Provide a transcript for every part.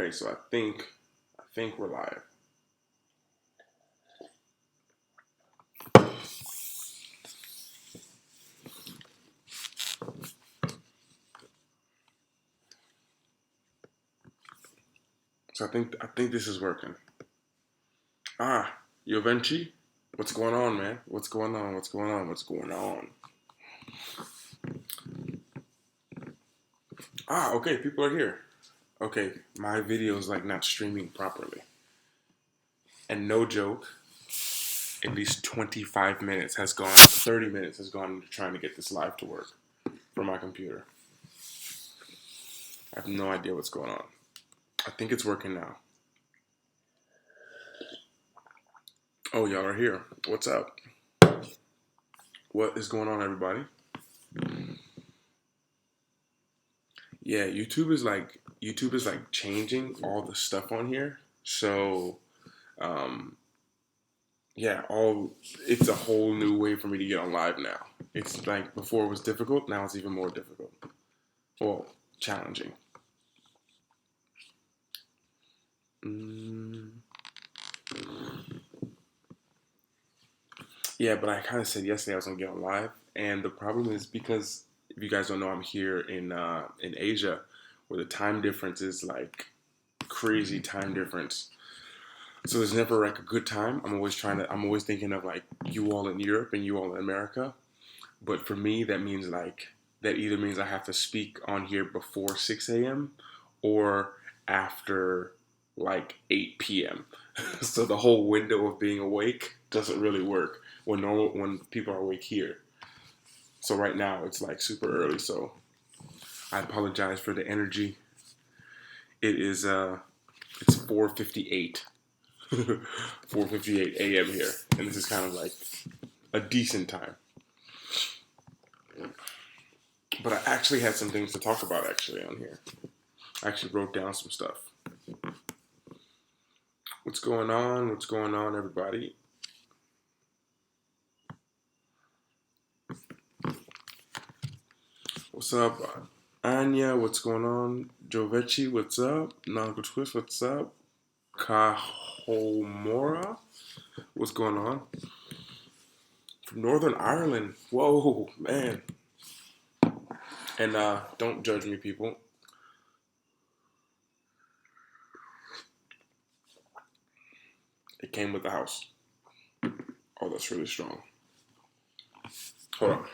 Okay, so I think we're live. So I think this is working. Ah, Yovenchi, what's going on, man? What's going on? What's going on? What's going on? Ah, okay, people are here. Okay, my video is like not streaming properly. And no joke, at least 25 minutes has gone, 30 minutes has gone into trying to get this live to work for my computer. I have no idea what's going on. I think it's working now. Oh, y'all are here. What's up? What is going on, everybody? Yeah, YouTube is like changing all the stuff on here. So, um, yeah, all it's a whole new way for me to get on live now. It's like before it was difficult, now it's even more difficult. Well, challenging. Mm, yeah, but I kind of said yesterday I was gonna get on live, and the problem is because if you guys don't know, I'm here in Asia, where the time difference is like crazy time difference. So there's never like a good time. I'm always thinking of like you all in Europe and you all in America. But for me, that either means I have to speak on here before 6 a.m. or after like 8 p.m. So the whole window of being awake doesn't really work when people are awake here. So right now it's like super early. So I apologize for the energy. It's 4:58. 4:58 a.m. here, and this is kind of like a decent time. But I actually had some things to talk about actually on here. I actually wrote down some stuff. What's going on? What's going on, everybody? What's up, Anya? What's going on? Jovechi, what's up? Naga Twist, what's up? Kahomora, what's going on? From Northern Ireland. Whoa, man. And don't judge me, people. It came with the house. Oh, that's really strong. Hold on.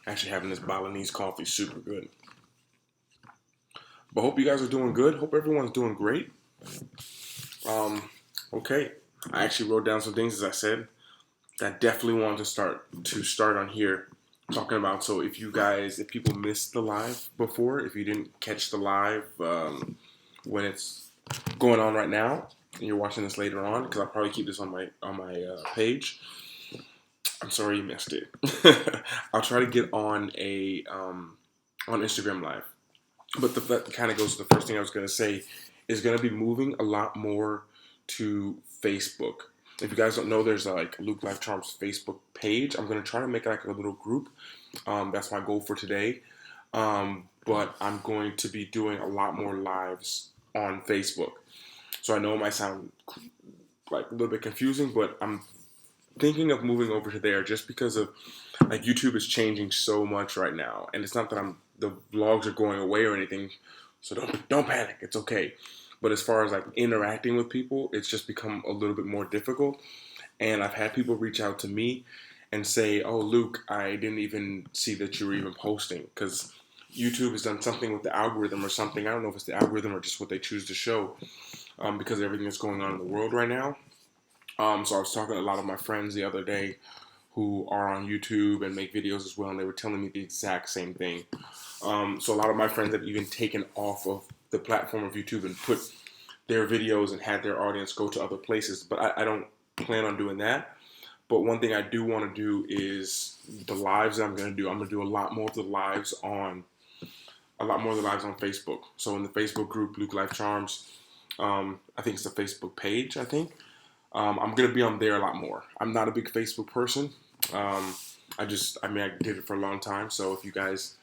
Actually, having this Balinese coffee is super good. But hope you guys are doing good. Hope everyone's doing great. Um, okay. I actually wrote down some things as I said that I definitely wanted to start on here talking about. So if people missed the live before, if you didn't catch the live when it's going on right now, and you're watching this later on, because I'll probably keep this on my page. I'm sorry you missed it. I'll try to get on Instagram Live. But that kind of goes to the first thing I was going to say is going to be moving a lot more to Facebook. If you guys don't know, there's like Luke Life Charms Facebook page. I'm going to try to make like a little group. That's my goal for today. But I'm going to be doing a lot more lives on Facebook. So I know it might sound like a little bit confusing, but I'm thinking of moving over to there just because of like YouTube is changing so much right now, and it's not that the vlogs are going away or anything, so don't panic, it's okay. But as far as like interacting with people, it's just become a little bit more difficult, and I've had people reach out to me and say, "Oh, Luke, I didn't even see that you were even posting because YouTube has done something with the algorithm or something. I don't know if it's the algorithm or just what they choose to show, because of everything that's going on in the world right now." So I was talking to a lot of my friends the other day who are on YouTube and make videos as well, and they were telling me the exact same thing. So a lot of my friends have even taken off of the platform of YouTube and put their videos and had their audience go to other places. But I don't plan on doing that. But one thing I do want to do is the lives that I'm going to do. I'm going to do a lot more of the lives on Facebook. So in the Facebook group, Luke Life Charms, I think it's the Facebook page, I think. I'm going to be on there a lot more. I'm not a big Facebook person. I did it for a long time. So if you guys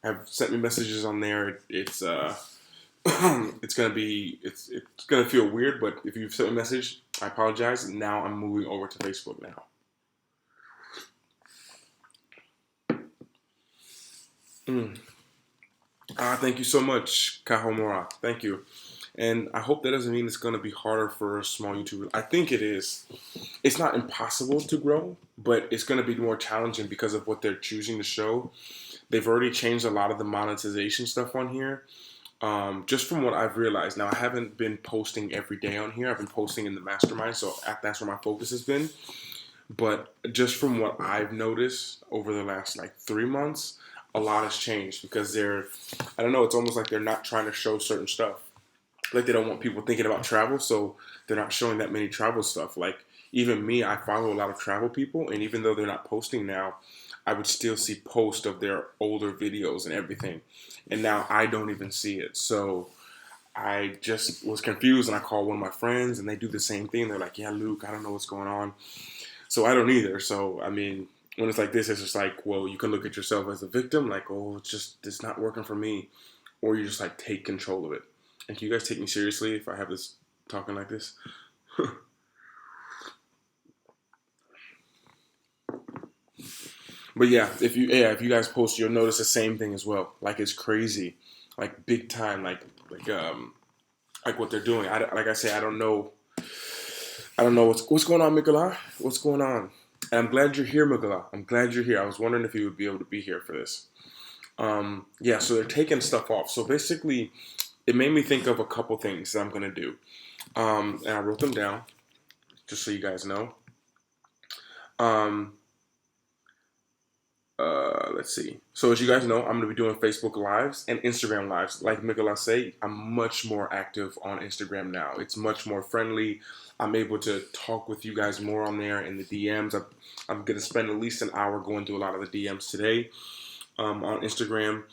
have sent me messages on there, it's it's gonna feel weird. But if you've sent me a message, I apologize. Now I'm moving over to Facebook now. Thank you so much, Kahomura. Thank you. And I hope that doesn't mean it's going to be harder for a small YouTuber. I think it is. It's not impossible to grow, but it's going to be more challenging because of what they're choosing to show. They've already changed a lot of the monetization stuff on here. Just from what I've realized. Now, I haven't been posting every day on here. I've been posting in the Mastermind, so that's where my focus has been. But just from what I've noticed over the last like 3 months, a lot has changed because I don't know, it's almost like they're not trying to show certain stuff. Like they don't want people thinking about travel, so they're not showing that many travel stuff. Like even me, I follow a lot of travel people, and even though they're not posting now, I would still see posts of their older videos and everything. And now I don't even see it. So I just was confused, and I called one of my friends, and they do the same thing. They're like, "Yeah, Luke, I don't know what's going on." So I don't either. So I mean, when it's like this, it's just like, well, you can look at yourself as a victim, like, oh, it's not working for me, or you just like take control of it. And can you guys take me seriously if I have this talking like this? But yeah, if you guys post, you'll notice the same thing as well. Like it's crazy, like big time, like what they're doing. Like I say, I don't know what's going on, Mikola. What's going on? And I'm glad you're here, Mikola. I'm glad you're here. I was wondering if you would be able to be here for this. Yeah, so they're taking stuff off. So basically, it made me think of a couple things that I'm gonna do. And I wrote them down just so you guys know. Um, let's see. So as you guys know, I'm gonna be doing Facebook Lives and Instagram Lives. Like Mikola say, I'm much more active on Instagram now. It's much more friendly. I'm able to talk with you guys more on there in the DMs. I'm gonna spend at least an hour going through a lot of the DMs today on Instagram.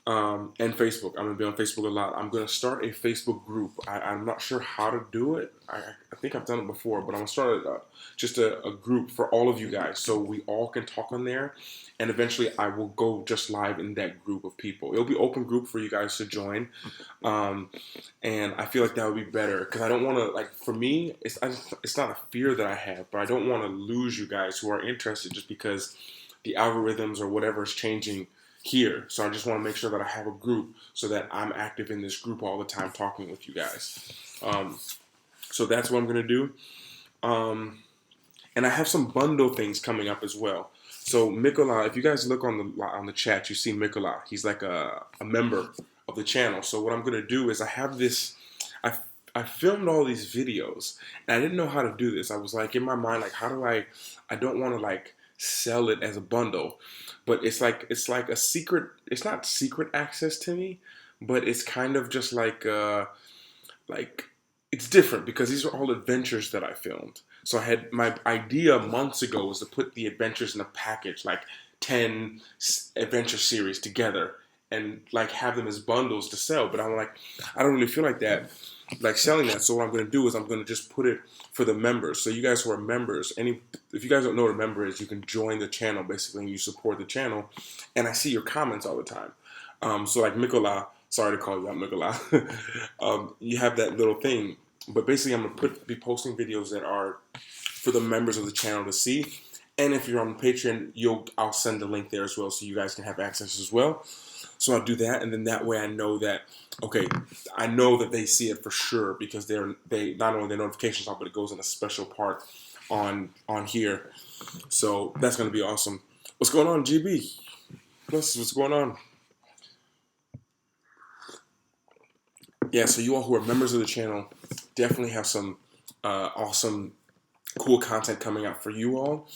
And Facebook. I'm going to be on Facebook a lot. I'm going to start a Facebook group. I'm not sure how to do it. I think I've done it before, but I'm going to start just a group for all of you guys so we all can talk on there. And eventually I will go just live in that group of people. It'll be open group for you guys to join. And I feel like that would be better because I don't want to, like, for me, it's not a fear that I have, but I don't want to lose you guys who are interested just because the algorithms or whatever is changing here. So I just want to make sure that I have a group so that I'm active in this group all the time talking with you guys. So that's what I'm going to do. And I have some bundle things coming up as well. So Mikola, if you guys look on the chat, you see Mikola. He's like a member of the channel. So what I'm going to do is I have this, I filmed all these videos and I didn't know how to do this. I was like in my mind, like, how do I don't want to like sell it as a bundle, but it's like a secret. It's not secret access to me, but it's kind of just like it's different because these are all adventures that I filmed. So I had my idea months ago was to put the adventures in a package, like 10 adventure series together and like have them as bundles to sell. But I'm like, I don't really feel like that, like selling that. So what I'm going to do is I'm going to just put it for the members. So you guys who are members, if you guys don't know what a member is, you can join the channel basically and you support the channel. And I see your comments all the time. So like Mikola, sorry to call you out Mikola, you have that little thing. But basically I'm going to be posting videos that are for the members of the channel to see. And if you're on Patreon, I'll send the link there as well so you guys can have access as well. So I'll do that, and then that way I know that, okay, I know that they see it for sure because they not only their notifications on, but it goes in a special part on here. So that's going to be awesome. What's going on, GB? Plus, what's going on? Yeah, so you all who are members of the channel definitely have some awesome, cool content coming out for you all.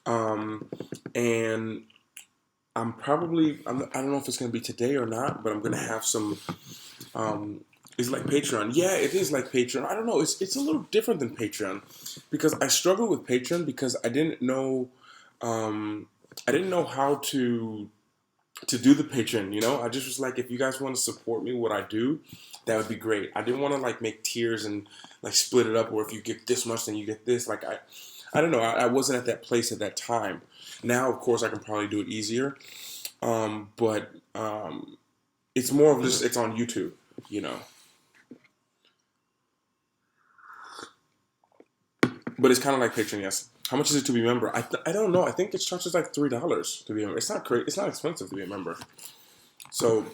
And I don't know if it's going to be today or not, but I'm going to have some, It's like Patreon. Yeah, it is like Patreon. I don't know. It's a little different than Patreon because I struggled with Patreon because um, I didn't know how to do the Patreon. You know, I just was like, if you guys want to support me, what I do, that would be great. I didn't want to like make tiers and like split it up, or if you get this much, then you get this. Like I don't know. I wasn't at that place at that time. Now, of course, I can probably do it easier. But it's more of just it's on YouTube. You know. But it's kind of like Patreon, yes. How much is it to be a member? I don't know. I think it charges like $3 to be a member. It's not crazy. It's not expensive to be a member. So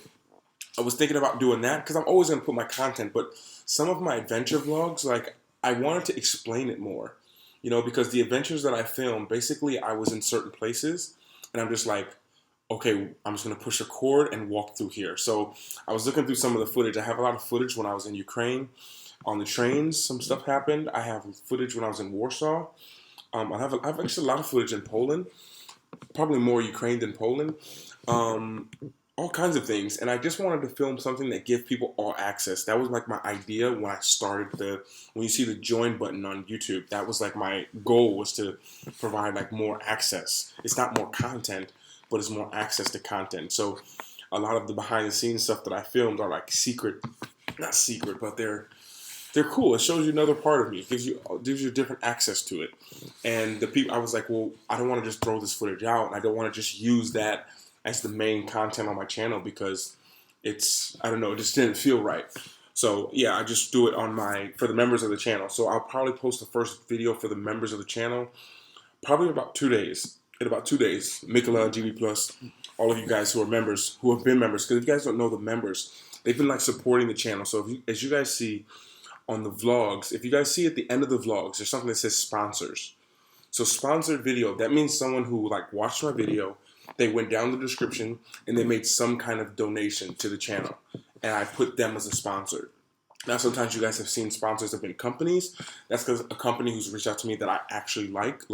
I was thinking about doing that because I'm always going to put my content. But some of my adventure vlogs, like I wanted to explain it more, you know, because the adventures that I filmed, basically I was in certain places, and I'm just like, okay, I'm just going to push a cord and walk through here. So I was looking through some of the footage. I have a lot of footage when I was in Ukraine on the trains. Some stuff happened. I have footage when I was in Warsaw. I have actually a lot of footage in Poland, probably more Ukraine than Poland. Um, all kinds of things, and I just wanted to film something that give people all access. That was like my idea when I started when you see the join button on YouTube. That was like my goal, was to provide like more access. It's not more content, but it's more access to content. So a lot of the behind the scenes stuff that I filmed are like secret, not secret, but they're cool. It shows you another part of me. It gives you different access to it. And the people, I was like, well, I don't want to just throw this footage out, and I don't want to just use that as the main content on my channel because I don't know, it just didn't feel right. So yeah, I just do it for the members of the channel. So I'll probably post the first video for the members of the channel probably in about 2 days. Mikola, GB Plus, all of you guys who are members, who have been members, because if you guys don't know the members, they've been like supporting the channel. So as you guys see on the vlogs, if you guys see at the end of the vlogs, there's something that says sponsors. So sponsored video, that means someone who like watched my video, they went down the description and they made some kind of donation to the channel, and I put them as a sponsor. Now, sometimes you guys have seen sponsors have been companies. That's because a company who's reached out to me that I actually like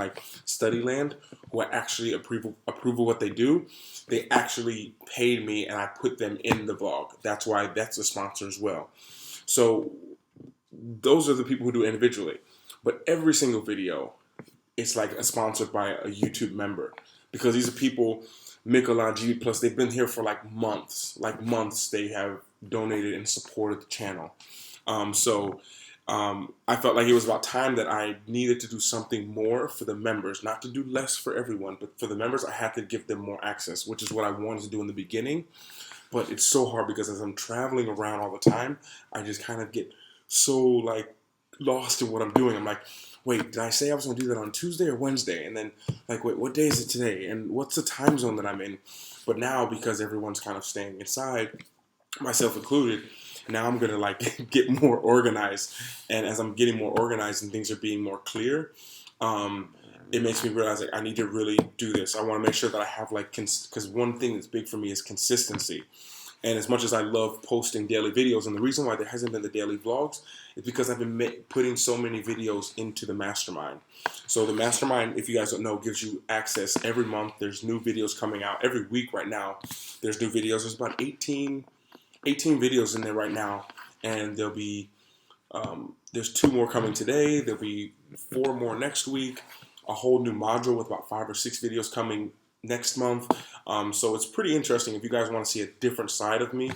StudyLand, who I actually approve of what they do, they actually paid me and I put them in the vlog. That's why that's a sponsor as well. So those are the people who do it individually. But every single video, it's like a sponsored by a YouTube member. Because these are people, Mikola, GB Plus, they've been here for like months. They have donated and supported the channel. I felt like it was about time that I needed to do something more for the members. Not to do less for everyone, but for the members, I had to give them more access, which is what I wanted to do in the beginning. But it's so hard because as I'm traveling around all the time, I just kind of get so like lost in what I'm doing. I'm like, wait, did I say I was going to do that on Tuesday or Wednesday? And then, like, wait, what day is it today? And what's the time zone that I'm in? But now, because everyone's kind of staying inside, myself included, now I'm going to, like, get more organized. And as I'm getting more organized and things are being more clear, it makes me realize, like, I need to really do this. I want to make sure that I have, like, because one thing that's big for me is consistency. And as much as I love posting daily videos, and the reason why there hasn't been the daily vlogs is because I've been putting so many videos into the Mastermind. So the Mastermind, if you guys don't know, gives you access every month. There's new videos coming out every week right now. There's new videos. There's about 18 videos in there right now. And there'll be, there's 2 more coming today. There'll be 4 more next week. A whole new module with about 5 or 6 videos coming next month. So it's pretty interesting if you guys want to see a different side of me,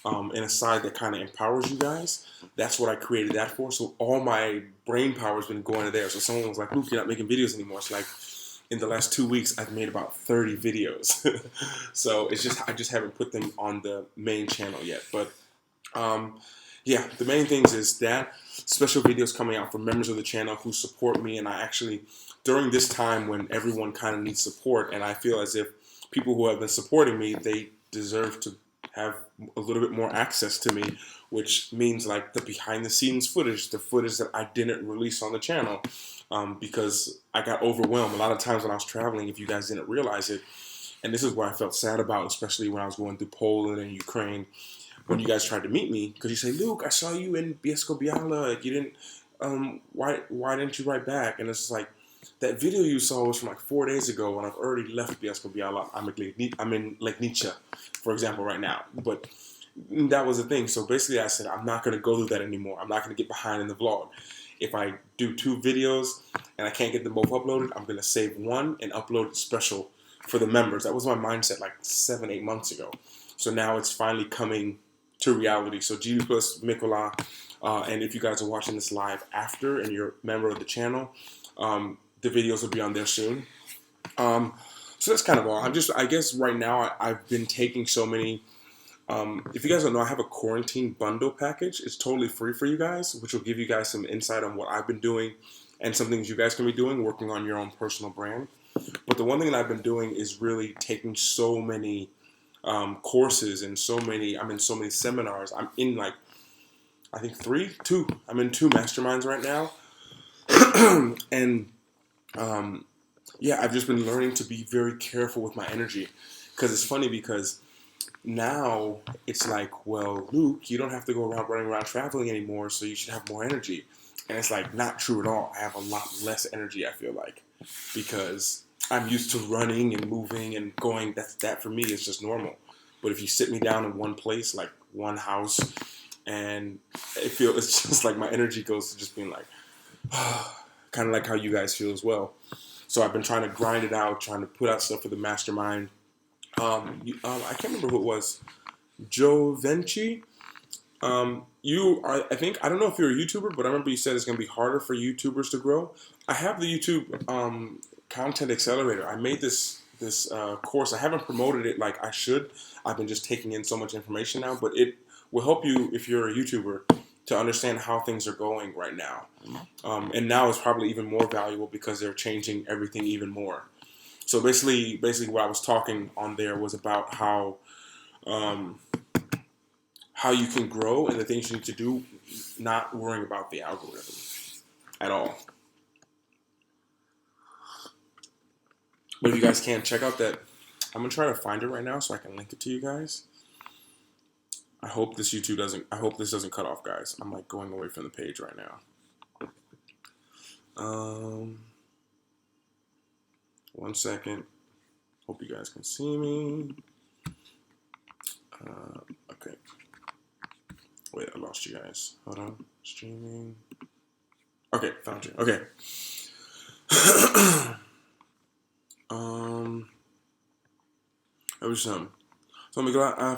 and a side that kind of empowers you guys. That's what I created that for. So all my brain power has been going to there. So someone was like, Luke, you're not making videos anymore. It's like in the last 2 weeks, I've made about 30 videos. So it's just, I just haven't put them on the main channel yet. But yeah, the main things is that special videos coming out for members of the channel who support me. And I actually, during this time when everyone kind of needs support, and I feel as if people who have been supporting me, they deserve to have a little bit more access to me, which means like the behind the scenes footage, the footage that I didn't release on the channel, because I got overwhelmed. A lot of times when I was traveling, if you guys didn't realize it, and this is what I felt sad about, especially when I was going through Poland and Ukraine, when you guys tried to meet me, because you say, Luke, I saw you in Bielsko-Biała, you didn't, why didn't you write back? And it's like, that video you saw was from like 4 days ago, and I've already left Bielsko-Biała. I'm in Lake Nietzsche, for example, right now. But that was the thing. So basically, I said I'm not going to go through that anymore. I'm not going to get behind in the vlog. If I do 2 videos and I can't get them both uploaded, I'm going to save one and upload it special for the members. That was my mindset like 7, 8 months ago. So now it's finally coming to reality. So GB Plus Mikola, and if you guys are watching this live after and you're a member of the channel, the videos will be on there soon. So that's kind of all. I guess right now I've been taking so many. If you guys don't know, I have a quarantine bundle package. It's totally free for you guys, which will give you guys some insight on what I've been doing and some things you guys can be doing, working on your own personal brand. But the one thing that I've been doing is really taking so many courses and I'm in so many seminars. I'm in like, I think 2. I'm in 2 masterminds right now. And yeah, I've just been learning to be very careful with my energy. Because it's funny because now it's like, well, Luke, you don't have to go around running around traveling anymore, so you should have more energy. And it's like not true at all. I have a lot less energy, I feel like, because I'm used to running and moving and going. That for me is just normal. But if you sit me down in one place, like one house, and it's just like my energy goes to just being like, kind of like how you guys feel as well. So I've been trying to grind it out, trying to put out stuff for the mastermind. I can't remember who it was. Joe Venci. I think, I don't know if you're a YouTuber, but I remember you said it's going to be harder for YouTubers to grow. I have the YouTube Content Accelerator. I made this course. I haven't promoted it like I should. I've been just taking in so much information now, but it will help you if you're a YouTuber to understand how things are going right now. And now it's probably even more valuable because they're changing everything even more. So basically what I was talking on there was about how you can grow and the things you need to do, not worrying about the algorithm at all. But if you guys can, check out that. I'm going to try to find it right now so I can link it to you guys. I hope this doesn't cut off, guys. I'm like going away from the page right now. One second. Hope you guys can see me. Okay. Wait, I lost you guys. Hold on. Streaming. Okay, found you. Okay. It was something. So I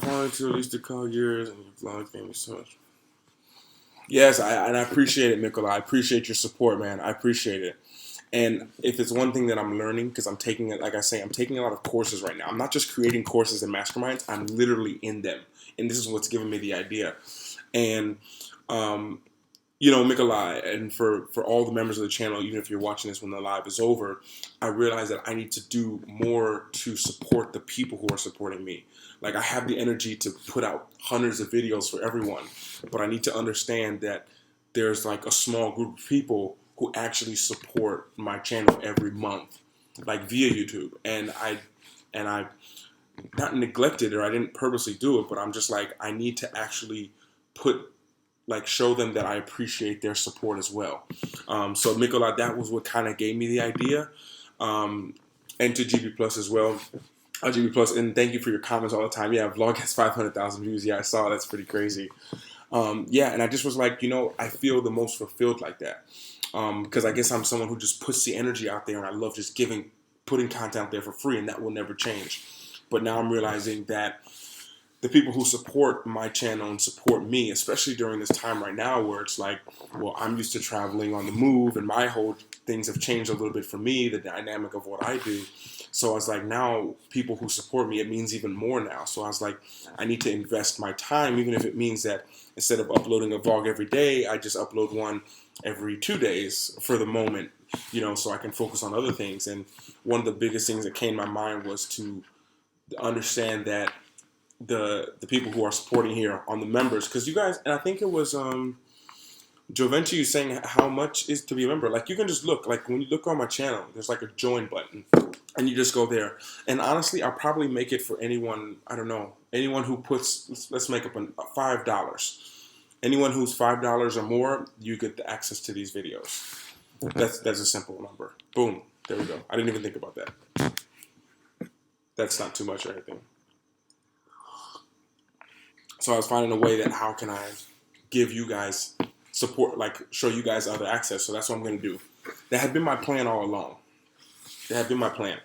wanted to release the call years and your vlog gave me so much. Yes, I appreciate it, Mikola. I appreciate your support, man. I appreciate it. And if it's one thing that I'm learning, because I'm taking it, like I say, I'm taking a lot of courses right now. I'm not just creating courses and masterminds. I'm literally in them. And this is what's giving me the idea. And, Mikola, and for all the members of the channel, even if you're watching this when the live is over, I realize that I need to do more to support the people who are supporting me. Like, I have the energy to put out hundreds of videos for everyone, but I need to understand that there's like a small group of people who actually support my channel every month, like via YouTube. And I not neglected, or I didn't purposely do it, but I'm just like, I need to actually show them that I appreciate their support as well. So Mikola, that was what kind of gave me the idea. And to GB Plus as well. GB Plus, and thank you for your comments all the time. Yeah, vlog has 500,000 views. Yeah, I saw. That's pretty crazy. Yeah, and I just was like, I feel the most fulfilled like that. Because I guess I'm someone who just puts the energy out there, and I love just putting content out there for free, and that will never change. But now I'm realizing that the people who support my channel and support me, especially during this time right now where it's like, well, I'm used to traveling on the move, and my whole things have changed a little bit for me, the dynamic of what I do. So I was like, now people who support me, it means even more now. So I was like, I need to invest my time, even if it means that instead of uploading a vlog every day, I just upload one every 2 days for the moment, so I can focus on other things. And one of the biggest things that came to my mind was to understand that the people who are supporting here on the members, because you guys, and I think it was Jovenci saying how much is to be a member. Like, you can just look, like when you look on my channel, there's like a join button, and you just go there. And honestly, I'll probably make it for anyone, I don't know, anyone who puts, let's make up $5. Anyone who's $5 or more, you get the access to these videos. That's a simple number. Boom, there we go. I didn't even think about that. That's not too much or anything. So I was finding a way that how can I give you guys support, like show you guys other access. So that's what I'm going to do. That had been my plan all along. That had been my plan.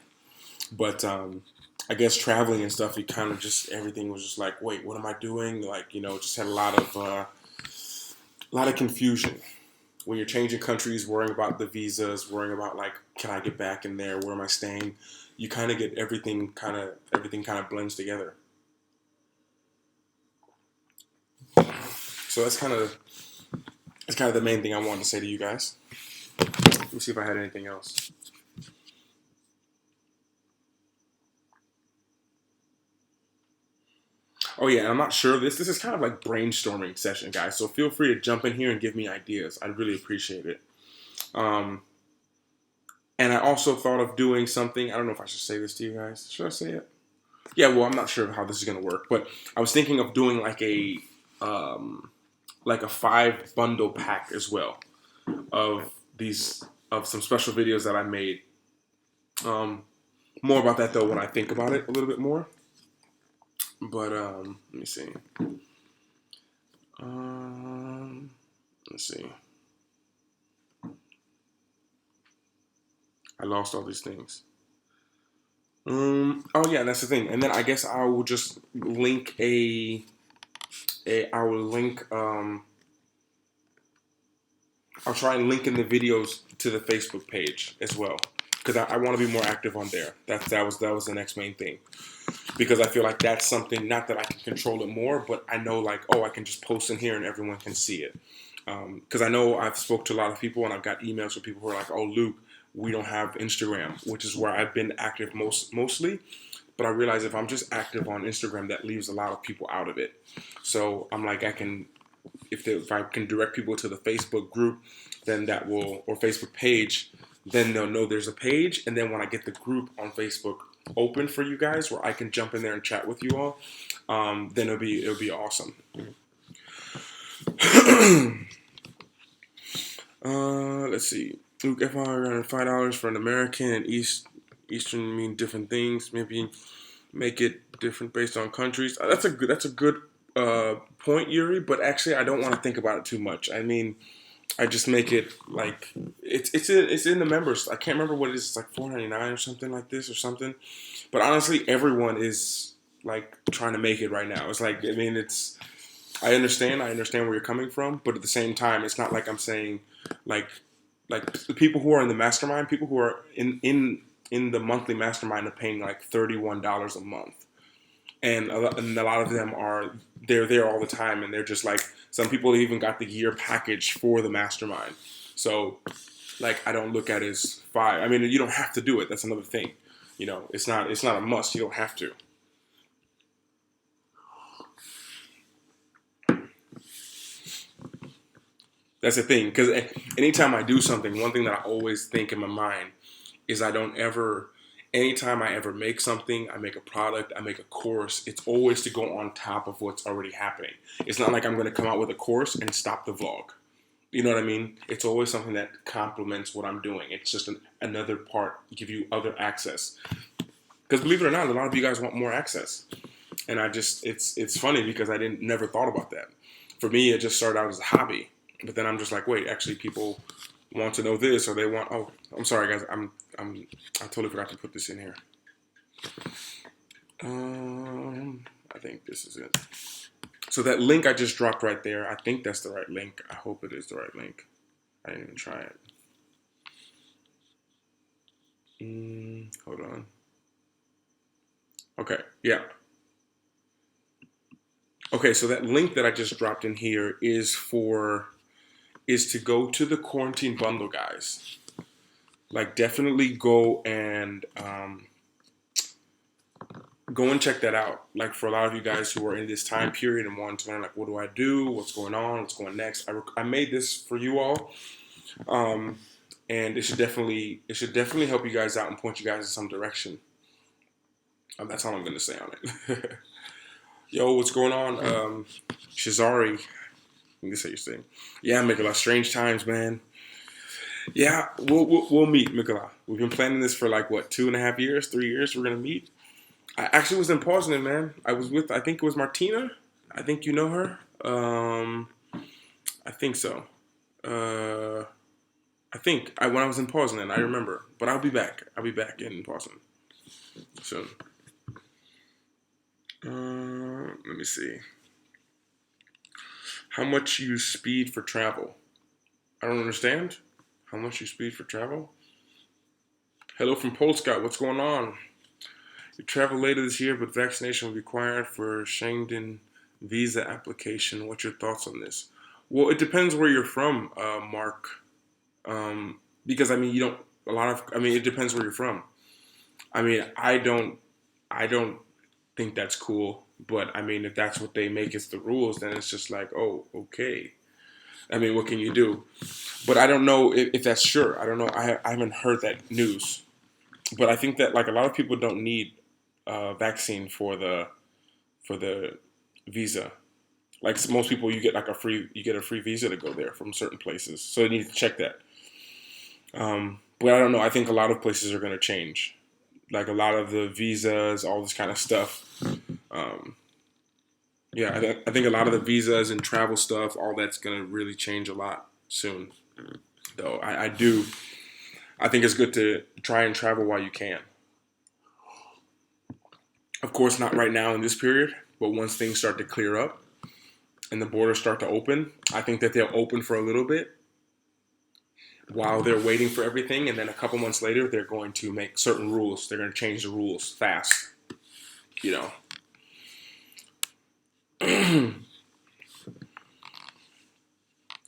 But I guess traveling and stuff, it kind of just everything was just like, wait, what am I doing? Like, just had a lot of confusion when you're changing countries, worrying about the visas, worrying about like, can I get back in there? Where am I staying? You kind of get everything kind of blends together. So that's kind of the main thing I wanted to say to you guys. Let me see if I had anything else. Oh yeah, and I'm not sure this is kind of like brainstorming session, guys. So feel free to jump in here and give me ideas. I'd really appreciate it. Um, and I also thought of doing something. I don't know if I should say this to you guys. Should I say it? Yeah. Well, I'm not sure how this is gonna work, but I was thinking of doing like a 5 bundle pack as well of these of some special videos that I made. More about that though when I think about it a little bit more. But let me see. Let's see. I lost all these things. Oh yeah, that's the thing. And then I guess I will just link I will link I'll try and link in the videos to the Facebook page as well because I want to be more active on there. That was the next main thing because I feel like that's something not that I can control it more, but I know like I can just post in here and everyone can see it. Because I know I've spoke to a lot of people and I've got emails from people who are like, "Oh, Luke, we don't have Instagram," which is where I've been active mostly. But I realize if I'm just active on Instagram, that leaves a lot of people out of it. So I'm like, if I can direct people to the Facebook group, then that will or Facebook page, then they'll know there's a page. And then when I get the group on Facebook open for you guys, where I can jump in there and chat with you all, then it'll be awesome. Let's see. Luke, if I were $5 for an American and Eastern mean different things, maybe make it different based on countries. That's a good point, Yuri. But actually, I don't want to think about it too much. I mean, I just make it like it's in the members. I can't remember what it is. It's like $4.99 or something like this or something. But honestly, everyone is like trying to make it right now. It's like it's. I understand where you're coming from, but at the same time, it's not like I'm saying like the people who are in the mastermind, people who are in the monthly mastermind are paying like $31 a month, and a lot of them they're there all the time, and they're just like some people even got the year package for the mastermind. So like I don't look at it as five. I mean, you don't have to do it. That's another thing. It's not a must. You don't have to. That's the thing, because anytime I do something, one thing that I always think in my mind is anytime I ever make something, I make a product, I make a course, it's always to go on top of what's already happening. It's not like I'm going to come out with a course and stop the vlog. You know what I mean? It's always something that complements what I'm doing. It's just another part, give you other access. Because believe it or not, a lot of you guys want more access. And it's funny because I never thought about that. For me, it just started out as a hobby. But then I'm just like, wait, actually, people want to know this, or they want. Oh, I'm sorry, guys. I totally forgot to put this in here. I think this is it. So that link I just dropped right there, I think that's the right link. I hope it is the right link. I didn't even try it. Hold on. Okay, yeah. Okay, so that link that I just dropped in here is to go to the quarantine bundle, guys. Like, definitely go and check that out. Like, for a lot of you guys who are in this time period and want to learn, like, what do I do? What's going on? What's going next? I made this for you all, and it should definitely help you guys out and point you guys in some direction. That's all I'm gonna say on it. Yo, what's going on? Shazari. You can say your thing. Yeah, Mikola. Strange times, man. Yeah, we'll meet, Mikola. We've been planning this for like what 2.5 years, 3 years. We're gonna meet. I actually was in Poznan, man. I was with I think it was Martina. I think you know her. I think so. Uh, when I was in Poznan, I remember. But I'll be back. I'll be back in Poznan soon. Let me see. How much you speed for travel? I don't understand. How much you speed for travel? Hello from Polska. What's going on? You travel later this year, but vaccination will be required for Schengen visa application. What's your thoughts on this? Well, it depends where you're from, Mark. Because I mean, you don't. A lot of. I mean, it depends where you're from. I mean, I don't. I don't think that's cool. But I mean, if that's what they make as the rules, then it's just like, oh, okay. I mean, what can you do? But I don't know if that's sure. I don't know. I haven't heard that news. But I think that like a lot of people don't need vaccine for the visa. Like most people, you get a free visa to go there from certain places. So you need to check that. But I don't know. I think a lot of places are going to change. Like a lot of the visas, all this kind of stuff. Um, yeah, I think a lot of the visas and travel stuff, all that's going to really change a lot soon. Though I do, I think it's good to try and travel while you can. Of course, not right now in this period, but once things start to clear up and the borders start to open, I think that they'll open for a little bit while they're waiting for everything, and then a couple months later, they're going to make certain rules. They're going to change the rules fast, you know.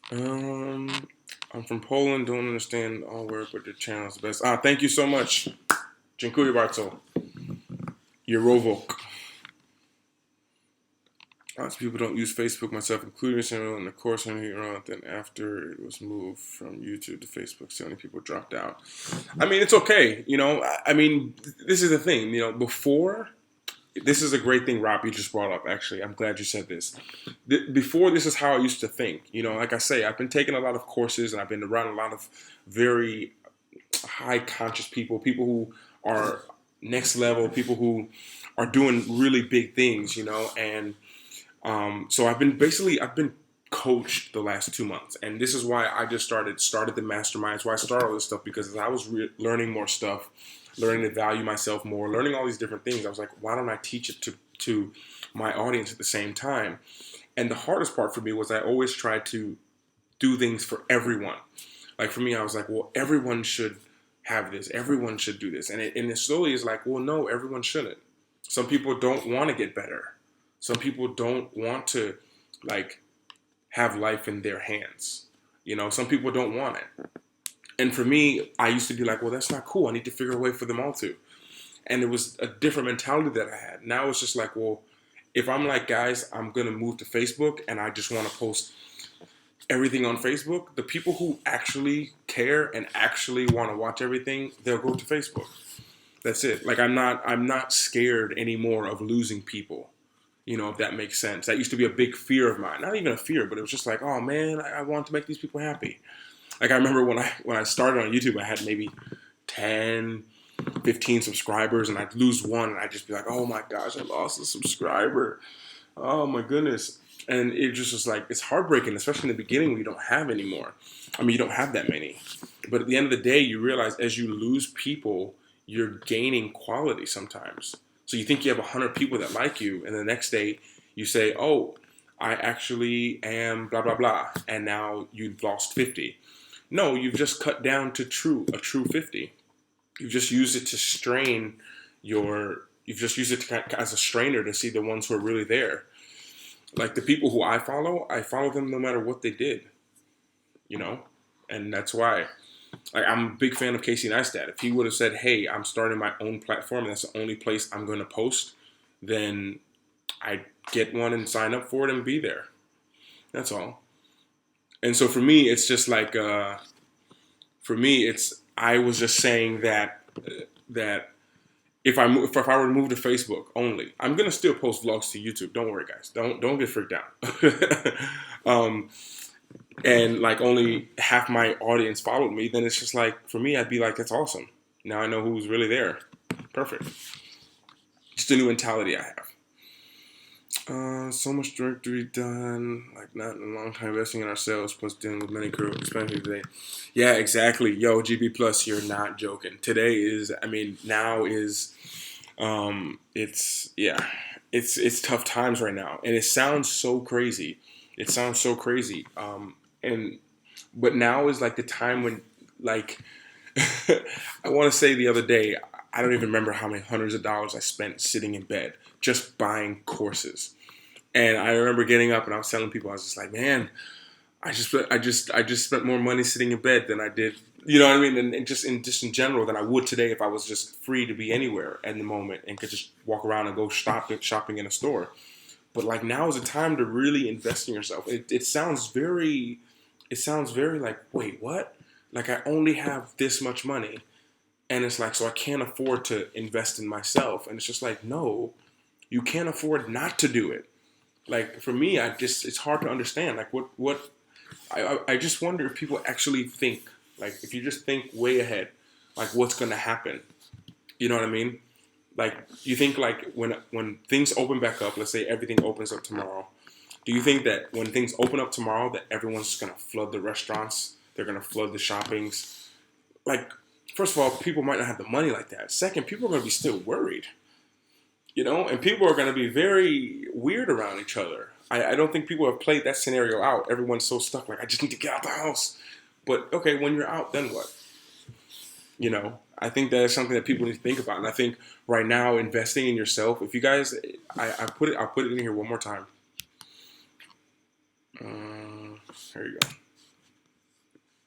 I'm from Poland. Don't understand all work, but the channel's best. Thank you so much. Dziękuję bardzo. Yerovok. Lots of people don't use Facebook, myself included. And of course, I'm here. Then after it was moved from YouTube to Facebook, so many people dropped out. I mean, it's okay. You know, I mean, this is the thing. You know, before, this is a great thing, Rob, you just brought up, actually. I'm glad you said this. Before, this is how I used to think. You know, like I say, I've been taking a lot of courses and I've been around a lot of very high conscious people, people who are next level, people who are doing really big things, you know, and so I've been coached the last 2 months, and this is why I just started the masterminds. Why I started all this stuff, because as I was learning more stuff, learning to value myself more, learning all these different things, I was like, why don't I teach it to my audience at the same time? And the hardest part for me was I always tried to do things for everyone. Like for me, I was like, well, everyone should have this, everyone should do this, and it slowly is like, well, no, everyone shouldn't. Some people don't want to get better. Some people don't want to like have life in their hands. You know, some people don't want it. And for me, I used to be like, well, that's not cool. I need to figure a way for them all to. And it was a different mentality that I had. Now it's just like, well, if I'm like, guys, I'm going to move to Facebook and I just want to post everything on Facebook, the people who actually care and actually want to watch everything, they'll go to Facebook. That's it. Like I'm not scared anymore of losing people. You know, if that makes sense. That used to be a big fear of mine. Not even a fear, but it was just like, oh man, I want to make these people happy. Like I remember when I started on YouTube, I had maybe 10, 15 subscribers, and I'd lose one, and I'd just be like, oh my gosh, I lost a subscriber. Oh my goodness. And it just was like, it's heartbreaking, especially in the beginning when you don't have any more. I mean, you don't have that many. But at the end of the day, you realize as you lose people, you're gaining quality sometimes. So you think you have 100 people that like you, and the next day you say, oh, I actually am blah, blah, blah, and now you've lost 50. No, you've just cut down to a true 50. You've just used it to you've just used it as a strainer to see the ones who are really there. Like the people who I follow them no matter what they did, you know? And that's why. Like, I'm a big fan of Casey Neistat. If he would have said, hey, I'm starting my own platform and that's the only place I'm going to post, then I'd get one and sign up for it and be there. That's all. And so for me, it's just like, I was just saying that if I were to move to Facebook only, I'm going to still post vlogs to YouTube. Don't worry, guys. Don't get freaked out. And like only half my audience followed me, then it's just like, for me, I'd be like, that's awesome. Now I know who's really there. Perfect. Just a new mentality I have. So much work to be done, like not in a long time investing in ourselves, plus dealing with many career expenses today. Yeah, exactly. Yo, GB Plus, you're not joking. Today is, I mean, now is, it's yeah, it's tough times right now, and it sounds so crazy. It sounds so crazy. And but now is like the time when, like, I want to say the other day, I don't even remember how many hundreds of dollars I spent sitting in bed just buying courses. And I remember getting up and I was telling people, I was just like, man, I just spent more money sitting in bed than I did, you know what I mean? And just in general than I would today if I was just free to be anywhere at the moment and could just walk around and go shopping in a store. But like now is the time to really invest in yourself. It sounds very like, wait, what? Like I only have this much money, and it's like, so I can't afford to invest in myself. And it's just like, no, you can't afford not to do it. Like for me, it's hard to understand. Like I just wonder if people actually think, like if you just think way ahead, like what's gonna happen. You know what I mean? Like you think like when things open back up, let's say everything opens up tomorrow. Do you think that when things open up tomorrow, that everyone's just gonna flood the restaurants? They're gonna flood the shoppings. Like, first of all, people might not have the money like that. Second, people are gonna be still worried, you know, and people are going to be very weird around each other. I don't think people have played that scenario out. Everyone's so stuck, like, I just need to get out the house. But okay, when you're out, then what? You know, I think that is something that people need to think about. And I think right now, investing in yourself, if you guys, I'll put it in here one more time. Here you go.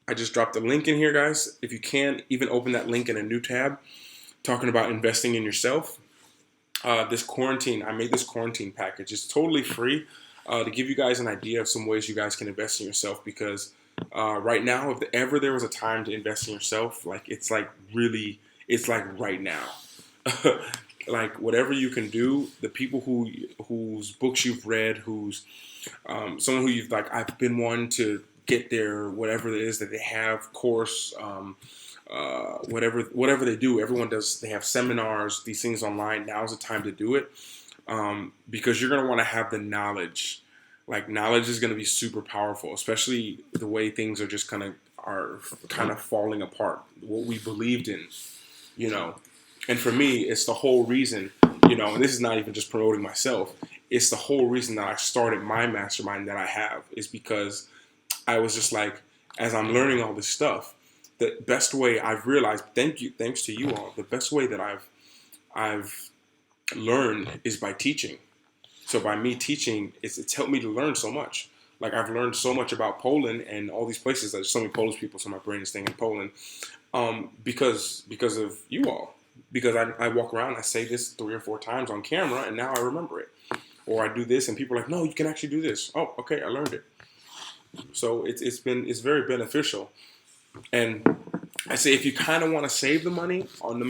I just dropped the link in here, guys. If you can, even open that link in a new tab, talking about investing in yourself. This quarantine, I made this quarantine package. It's totally free to give you guys an idea of some ways you guys can invest in yourself. Because right now, if ever there was a time to invest in yourself, like it's like really, it's like right now. Like whatever you can do, the people whose books you've read, who's someone who you've like, I've been one to get their whatever it is that they have course. Whatever they do, everyone does. They have seminars, these things online. Now's the time to do it because you're gonna want to have the knowledge. Like knowledge is gonna be super powerful, especially the way things are kind of falling apart. What we believed in, you know. And for me, it's the whole reason, you know. And this is not even just promoting myself. It's the whole reason that I started my mastermind that I have is because I was just like, as I'm learning all this stuff, the best way I've realized, thanks to you all, the best way that I've learned is by teaching. So by me teaching, it's helped me to learn so much. Like I've learned so much about Poland and all these places. There's so many Polish people, so my brain is staying in Poland because of you all. Because I walk around, I say this 3 or 4 times on camera, and now I remember it. Or I do this, and people are like, "No, you can actually do this." Oh, okay, I learned it. So it's very beneficial. And I say if you kind of want to save the money on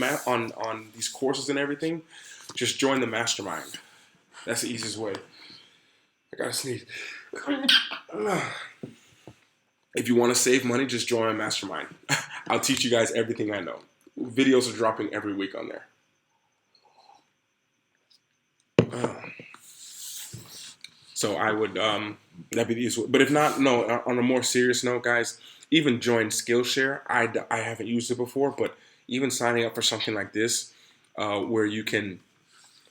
on these courses and everything, just join the mastermind. That's the easiest way. I gotta sneeze. If you want to save money, just join a mastermind. I'll teach you guys everything I know. Videos are dropping every week on there. So I would that'd be the easiest way. But if not, no. On a more serious note, guys, even join Skillshare. I haven't used it before, but even signing up for something like this, where you can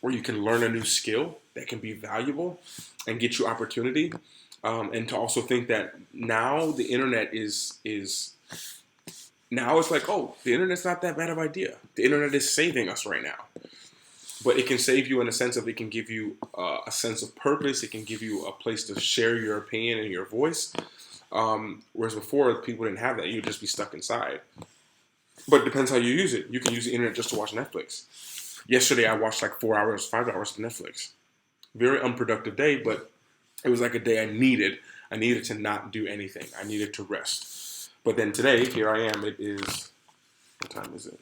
learn a new skill that can be valuable and get you opportunity, and to also think that now the internet is now it's like, oh, the internet's not that bad of an idea. The internet is saving us right now. But it can save you in a sense of it can give you a sense of purpose. It can give you a place to share your opinion and your voice. Whereas before, people didn't have that. You'd just be stuck inside. But it depends how you use it. You can use the internet just to watch Netflix. Yesterday, I watched like 4 hours, 5 hours of Netflix. Very unproductive day, but it was like a day I needed. I needed to not do anything. I needed to rest. But then today, here I am. It is, what time is it?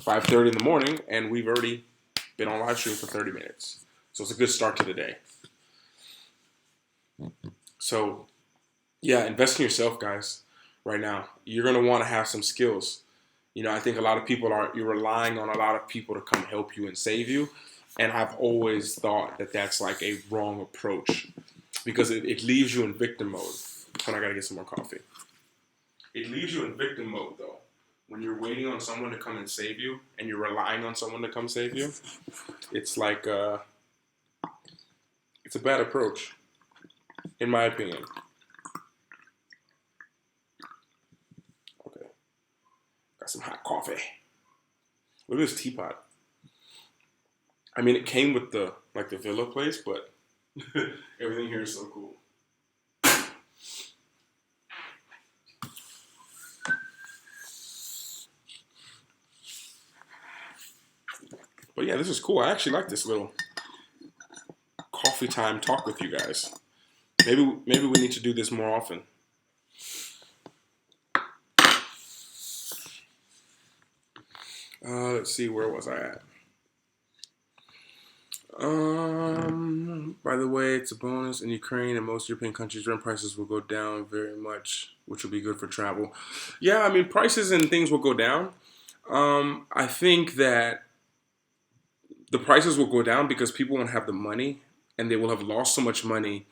5:30 in the morning, and we've already been on live stream for 30 minutes. So it's a good start to the day. So, yeah, invest in yourself, guys, right now. You're going to want to have some skills. You know, I think a lot of people you're relying on a lot of people to come help you and save you. And I've always thought that that's like a wrong approach because it leaves you in victim mode. And I gotta get some more coffee. It leaves you in victim mode though. When you're waiting on someone to come and save you and you're relying on someone to come save you, it's like it's a bad approach, in my opinion. Okay, got some hot coffee. Look at this teapot. I mean, it came with the villa place, but everything here is so cool. But yeah, this is cool. I actually like this little coffee time talk with you guys. Maybe we need to do this more often. Let's see, where was I at? By the way, it's a bonus. In Ukraine and most European countries, rent prices will go down very much, which will be good for travel. Yeah, I mean, prices and things will go down. I think that the prices will go down because people won't have the money and they will have lost so much money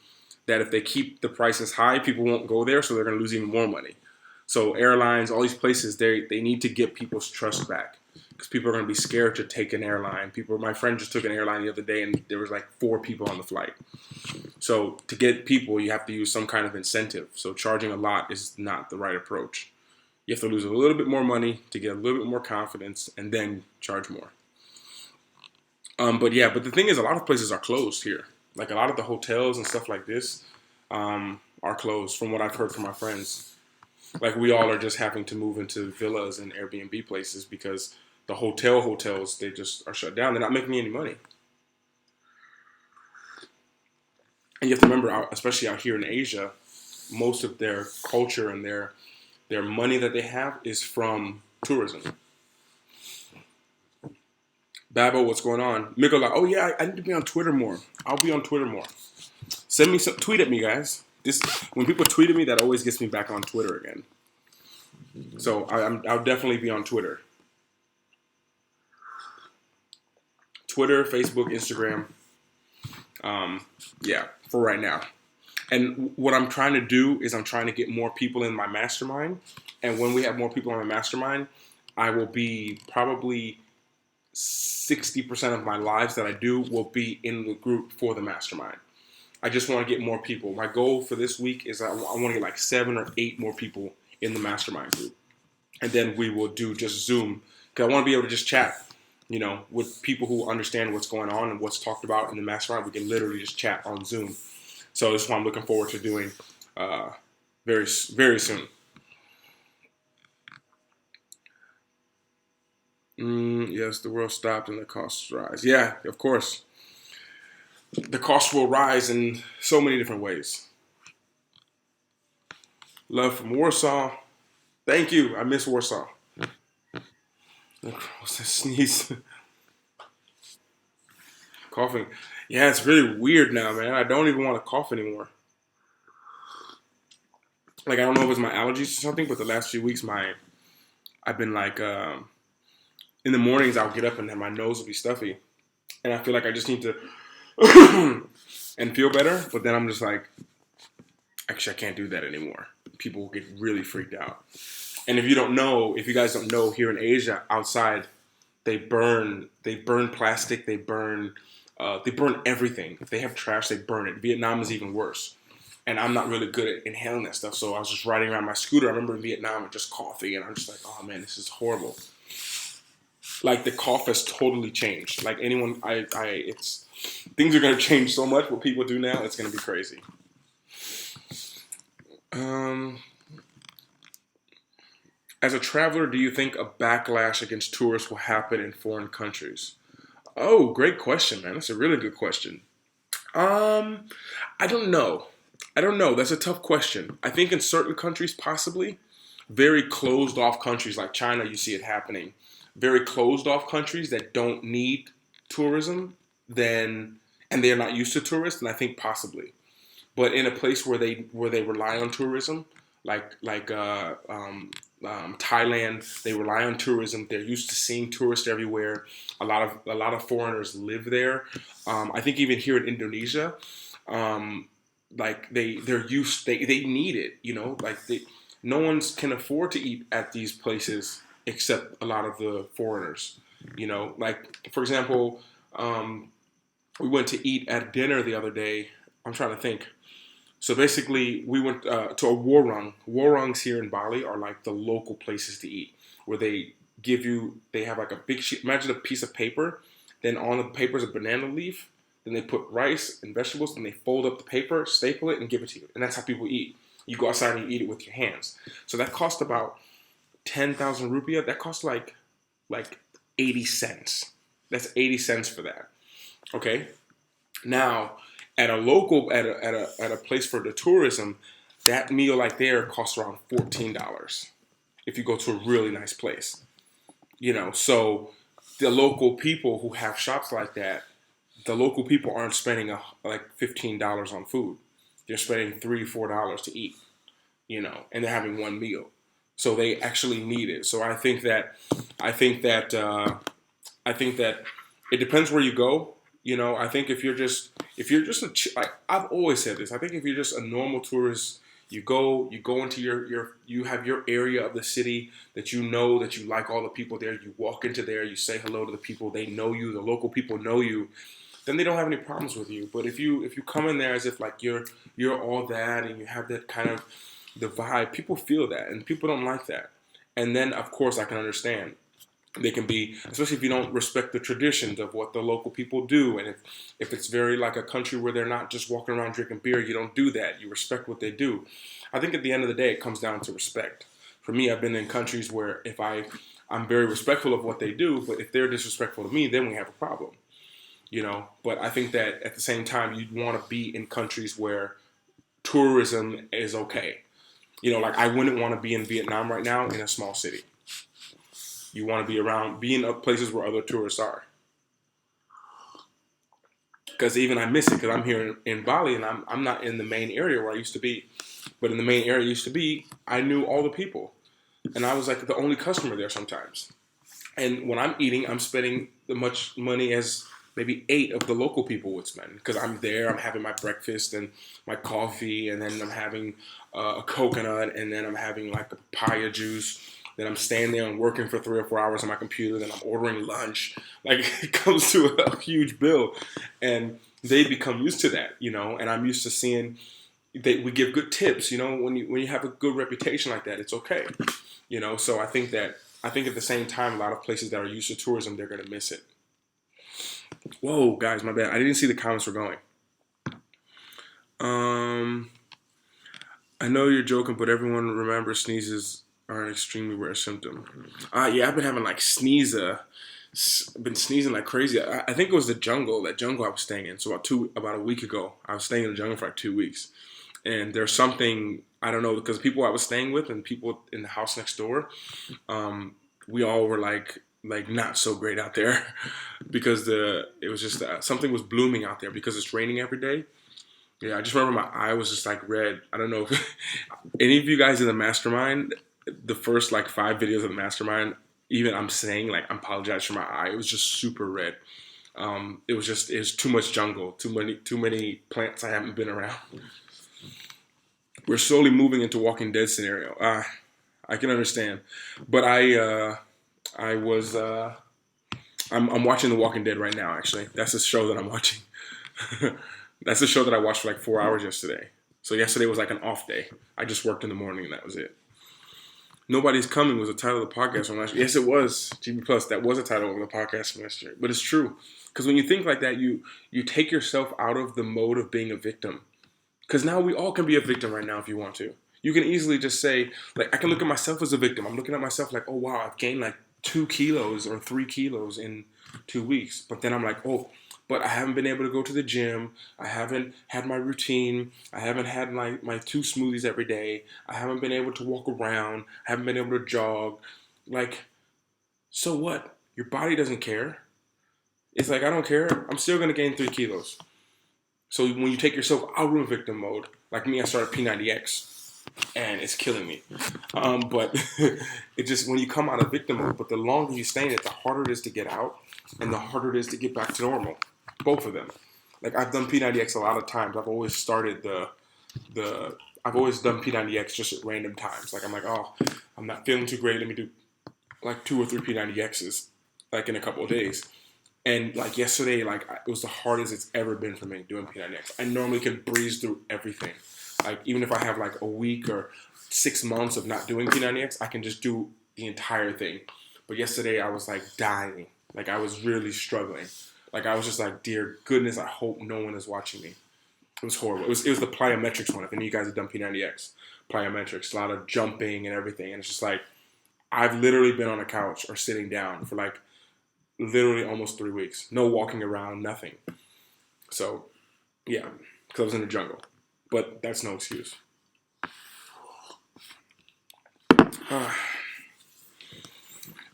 that if they keep the prices high, people won't go there, so they're going to lose even more money. So airlines, all these places, they need to get people's trust back because people are going to be scared to take an airline. My friend just took an airline the other day and there was like 4 people on the flight. So to get people, you have to use some kind of incentive. So charging a lot is not the right approach. You have to lose a little bit more money to get a little bit more confidence and then charge more. But the thing is, a lot of places are closed here. Like a lot of the hotels and stuff like this are closed from what I've heard from my friends. Like we all are just having to move into villas and Airbnb places because the hotels, they just are shut down. They're not making any money. And you have to remember, especially out here in Asia, most of their culture and their money that they have is from tourism. Babo, what's going on? Miko, like, oh yeah, I need to be on Twitter more. I'll be on Twitter more. Send me some, tweet at me, guys. When people tweet at me, that always gets me back on Twitter again. So I'll definitely be on Twitter. Twitter, Facebook, Instagram. For right now. And what I'm trying to do is I'm trying to get more people in my mastermind. And when we have more people in my mastermind, I will be probably 60% of my lives that I do will be in the group for the mastermind. I just want to get more people. My goal for this week is I want to get like 7 or 8 more people in the mastermind group. And then we will do just Zoom. Because I want to be able to just chat, with people who understand what's going on and what's talked about in the mastermind. We can literally just chat on Zoom. So this is what I'm looking forward to doing very, very soon. Yes, the world stopped and the costs rise. Yeah, of course. The cost will rise in so many different ways. Love from Warsaw. Thank you. I miss Warsaw. What's that sneeze? Coughing. Yeah, it's really weird now, man. I don't even want to cough anymore. Like, I don't know if it's my allergies or something, but the last few weeks, I've been like, in the mornings, I'll get up and my nose will be stuffy. And I feel like I just need to and feel better. But then I'm just like, actually, I can't do that anymore. People will get really freaked out. And if you guys don't know, here in Asia, outside, they burn plastic, they burn everything. If they have trash, they burn it. Vietnam is even worse. And I'm not really good at inhaling that stuff. So I was just riding around my scooter. I remember in Vietnam and just coughing. And I'm just like, oh man, this is horrible. Like the cough has totally changed. Like things are going to change so much. What people do now, it's going to be crazy. As a traveler, do you think a backlash against tourists will happen in foreign countries? Oh, great question, man. That's a really good question. I don't know. That's a tough question. I think in certain countries, possibly. Very closed off countries like China, you see it happening. Very closed off countries that don't need tourism, and they're not used to tourists, and I think possibly. But in a place where they rely on tourism, like Thailand. They rely on tourism. They're used to seeing tourists everywhere. A lot of foreigners live there. I think even here in Indonesia, like they're used. They need it. No one's can afford to eat at these places except a lot of the foreigners. Like for example, we went to eat at dinner the other day. I'm trying to think. So basically, we went to a warung. Warongs here in Bali are like the local places to eat, where they have like a big sheet. Imagine a piece of paper, then on the paper is a banana leaf. Then they put rice and vegetables, and they fold up the paper, staple it, and give it to you. And that's how people eat. You go outside and you eat it with your hands. So that cost about 10,000 rupiah. That cost like 80 cents. That's 80 cents for that. Okay. Now, at a place for the tourism, that meal like there costs around $14 if you go to a really nice place. So the local people who have shops like that, the local people aren't spending like $15 on food. They're spending $3-4 to eat, and they're having one meal. So they actually need it. So I think that it depends where you go. I think if you're just like I've always said this, I think if you're just a normal tourist, you go into you have your area of the city that that you like all the people there. You walk into there, you say hello to the people, they know you, the local people know you, then they don't have any problems with you. But if you come in there as if like you're all that and you have that kind of the vibe, people feel that and people don't like that. And then of course I can understand. They can be, especially if you don't respect the traditions of what the local people do. And if it's very like a country where they're not just walking around drinking beer, you don't do that. You respect what they do. I think at the end of the day, it comes down to respect. For me, I've been in countries where I'm very respectful of what they do, but if they're disrespectful to me, then we have a problem. But I think that at the same time, you'd want to be in countries where tourism is okay. Like I wouldn't want to be in Vietnam right now in a small city. You want to be in places where other tourists are. Because even I miss it because I'm here in Bali and I'm not in the main area where I used to be. But in the main area I used to be, I knew all the people. And I was like the only customer there sometimes. And when I'm eating, I'm spending as much money as maybe 8 of the local people would spend. Because I'm there, I'm having my breakfast and my coffee, and then I'm having a coconut, and then I'm having like a papaya juice. Then I'm standing there and working for 3 or 4 hours on my computer. Then I'm ordering lunch. Like it comes to a huge bill, and they become used to that, And I'm used to seeing we give good tips, When you have a good reputation like that, it's okay, So I think at the same time, a lot of places that are used to tourism, they're gonna miss it. Whoa, guys, my bad. I didn't see the comments were going. I know you're joking, but everyone remembers sneezes are an extremely rare symptom. Yeah, I've been having like been sneezing like crazy. I think it was that jungle I was staying in. So about a week ago, I was staying in the jungle for like 2 weeks. And there's something, I don't know, because people I was staying with and people in the house next door, we all were like not so great out there because it was just something was blooming out there because it's raining every day. Yeah, I just remember my eye was just like red. I don't know if any of you guys in the Mastermind, the first like 5 videos of the Mastermind, even I'm saying like I apologize for my eye. It was just super red. It was too much jungle, too many plants I haven't been around. We're slowly moving into Walking Dead scenario. I can understand, but I'm watching The Walking Dead right now. Actually, that's the show that I'm watching. That's the show that I watched for like 4 hours yesterday. So yesterday was like an off day. I just worked in the morning and that was it. Nobody's Coming was the title of the podcast from last year. Yes, it was. GB Plus, that was the title of the podcast from last year. But it's true. Because when you think like that, you take yourself out of the mode of being a victim. Because now we all can be a victim right now if you want to. You can easily just say, like, I can look at myself as a victim. I'm looking at myself like, oh, wow, I've gained like 2 kilos or 3 kilos in 2 weeks. But then I'm like, oh, but I haven't been able to go to the gym. I haven't had my routine. I haven't had my 2 smoothies every day. I haven't been able to walk around. I haven't been able to jog. Like, so what? Your body doesn't care. It's like, I don't care. I'm still going to gain 3 kilos. So when you take yourself out of victim mode, like me, I started P90X. and it's killing me. But it just, when you come out of victim mode, but the longer you stay in it, the harder it is to get out, and the harder it is to get back to normal. Both of them. Like, I've done P90X a lot of times. I've always started I've always done P90X just at random times. Like, I'm like, oh, I'm not feeling too great. Let me do like 2 or 3 P90Xs, like, in a couple of days. And like yesterday, like, it was the hardest it's ever been for me doing P90X. I normally can breeze through everything. Like, even if I have like a week or 6 months of not doing P90X, I can just do the entire thing. But yesterday I was like dying. Like, I was really struggling. Like, I was just like, dear goodness, I hope no one is watching me. It was horrible. It was the plyometrics one. If any of you guys have done P90X, plyometrics, a lot of jumping and everything. And it's just like, I've literally been on a couch or sitting down for like literally almost 3 weeks. No walking around, nothing. So, yeah, because I was in the jungle. But that's no excuse.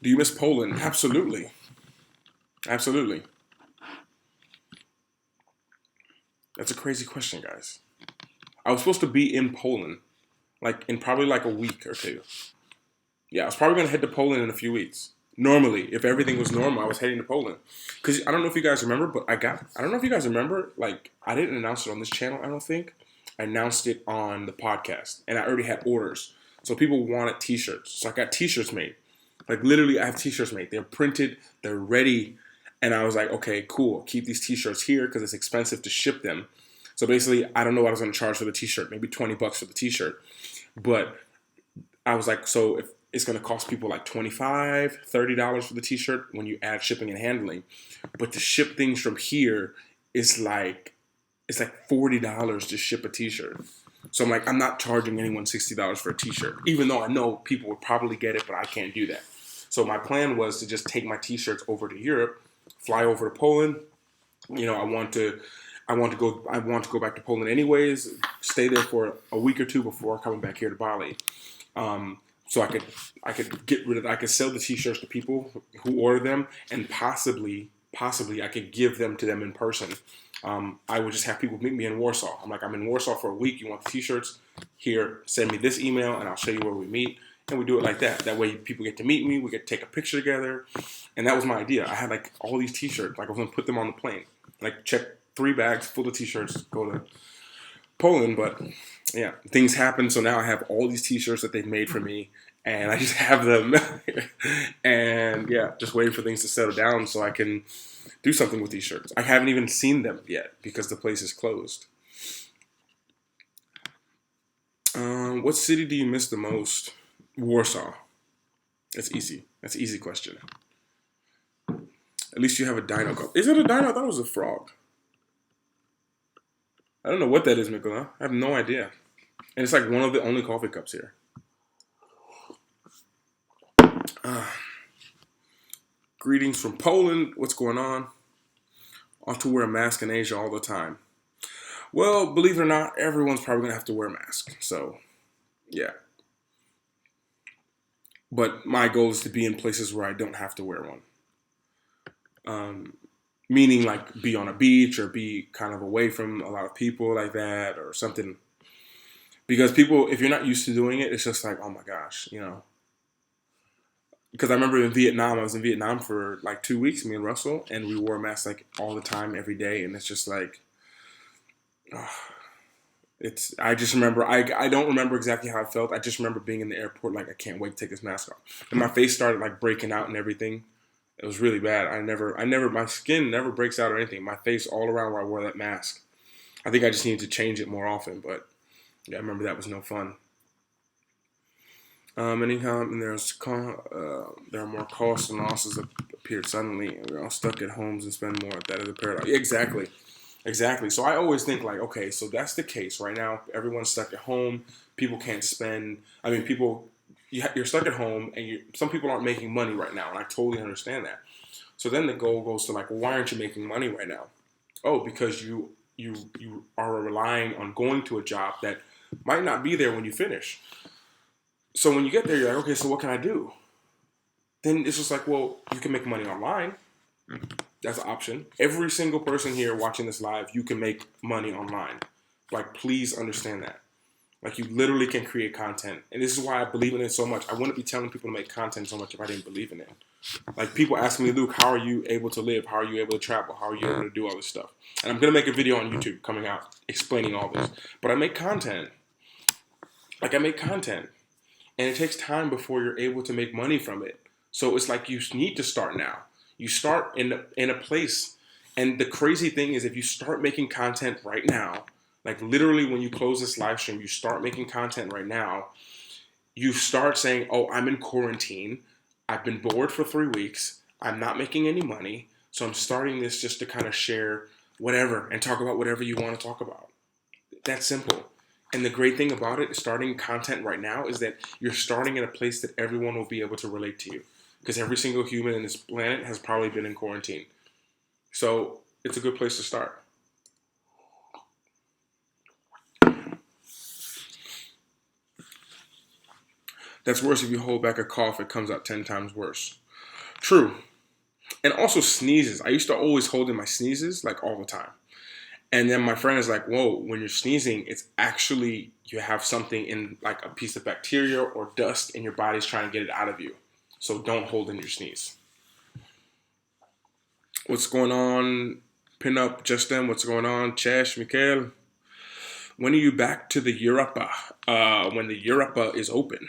Do you miss Poland? Absolutely. Absolutely. That's a crazy question, guys. I was supposed to be in Poland, like, in probably like a week or two. Yeah, I was probably going to head to Poland in a few weeks. Normally, if everything was normal, I was heading to Poland. Because I don't know if you guys remember, but I don't know if you guys remember, like, I didn't announce it on this channel, I don't think. I announced it on the podcast, and I already had orders. So people wanted t-shirts. So I got t-shirts made. Like, literally, I have t-shirts made. They're printed, they're ready. And I was like, okay, cool. Keep these t-shirts here because it's expensive to ship them. So basically, I don't know what I was going to charge for the t-shirt. Maybe $20 for the t-shirt. But I was like, so if it's going to cost people like $25, $30 for the t-shirt when you add shipping and handling. But to ship things from here is like, it's like $40 to ship a t-shirt. So I'm like, I'm not charging anyone $60 for a t-shirt, even though I know people would probably get it, but I can't do that. So my plan was to just take my t-shirts over to Europe, fly over to Poland. You know, I want to go back to Poland anyways, stay there for a week or two before coming back here to Bali. So I could get rid of, I could sell the t-shirts to people who order them, and possibly I could give them to them in person. I would just have people meet me in Warsaw. I'm like, I'm in Warsaw for a week. You want the t-shirts? Here, send me this email and I'll show you where we meet. And we do it like that. That way people get to meet me. We get to take a picture together. And that was my idea. I had like all these t-shirts. Like, I was going to put them on the plane. Like, check 3 bags full of t-shirts, go to Poland. But yeah, things happen. So now I have all these t-shirts that they've made for me. And I just have them. And yeah, just waiting for things to settle down so I can do something with these shirts. I haven't even seen them yet because the place is closed. What city do you miss the most? Warsaw. That's easy. That's an easy question. At least you have a dino cup. Is it a dino? I thought it was a frog. I don't know what that is, Mikola. I have no idea. And it's like one of the only coffee cups here. Greetings from Poland. What's going on? Ought to wear a mask in Asia all the time. Well, believe it or not, everyone's probably going to have to wear a mask. So, yeah. But my goal is to be in places where I don't have to wear one. Meaning, like, be on a beach or be kind of away from a lot of people like that or something. Because people, if you're not used to doing it, it's just like, oh my gosh, you know. Because I remember in Vietnam, I was in Vietnam for like 2 weeks, me and Russell, and we wore masks like all the time, every day. And it's just like, I just remember, I don't remember exactly how I felt. I just remember being in the airport, like, I can't wait to take this mask off. And my face started like breaking out and everything. It was really bad. My skin never breaks out or anything. My face all around where I wore that mask. I think I just needed to change it more often, but yeah, I remember that was no fun. Anytime there are more costs and losses that appeared suddenly, and we're all stuck at homes and spend more. That is a paradox. Exactly. So I always think like, okay, so that's the case right now. Everyone's stuck at home. People can't spend. I mean, you're stuck at home, and some people aren't making money right now, and I totally understand that. So then the goal goes to like, well, why aren't you making money right now? Oh, because you are relying on going to a job that might not be there when you finish. So when you get there, you're like, okay, so what can I do? Then it's just like, well, you can make money online. That's an option. Every single person here watching this live, you can make money online. Like, please understand that. Like, you literally can create content. And this is why I believe in it so much. I wouldn't be telling people to make content so much if I didn't believe in it. Like, people ask me, Luke, how are you able to live? How are you able to travel? How are you able to do all this stuff? And I'm going to make a video on YouTube coming out explaining all this. But I make content. Like, I make content. And it takes time before you're able to make money from it. So it's like you need to start now. You start in a place. And the crazy thing is, if you start making content right now, like literally when you close this live stream, you start making content right now, you start saying, oh, I'm in quarantine. I've been bored for 3 weeks. I'm not making any money. So I'm starting this just to kind of share whatever and talk about whatever you want to talk about. That's simple. And the great thing about it, starting content right now, is that you're starting in a place that everyone will be able to relate to you. Because every single human in this planet has probably been in quarantine. So it's a good place to start. That's worse if you hold back a cough, it comes out 10 times worse. True. And also sneezes. I used to always hold in my sneezes, like all the time. And then my friend is like, whoa, when you're sneezing, it's actually, you have something in like a piece of bacteria or dust and your body's trying to get it out of you. So don't hold in your sneeze. What's going on? Pin up Justin. What's going on? Chesh, Mikael. When are you back to the Europa? When the Europa is open.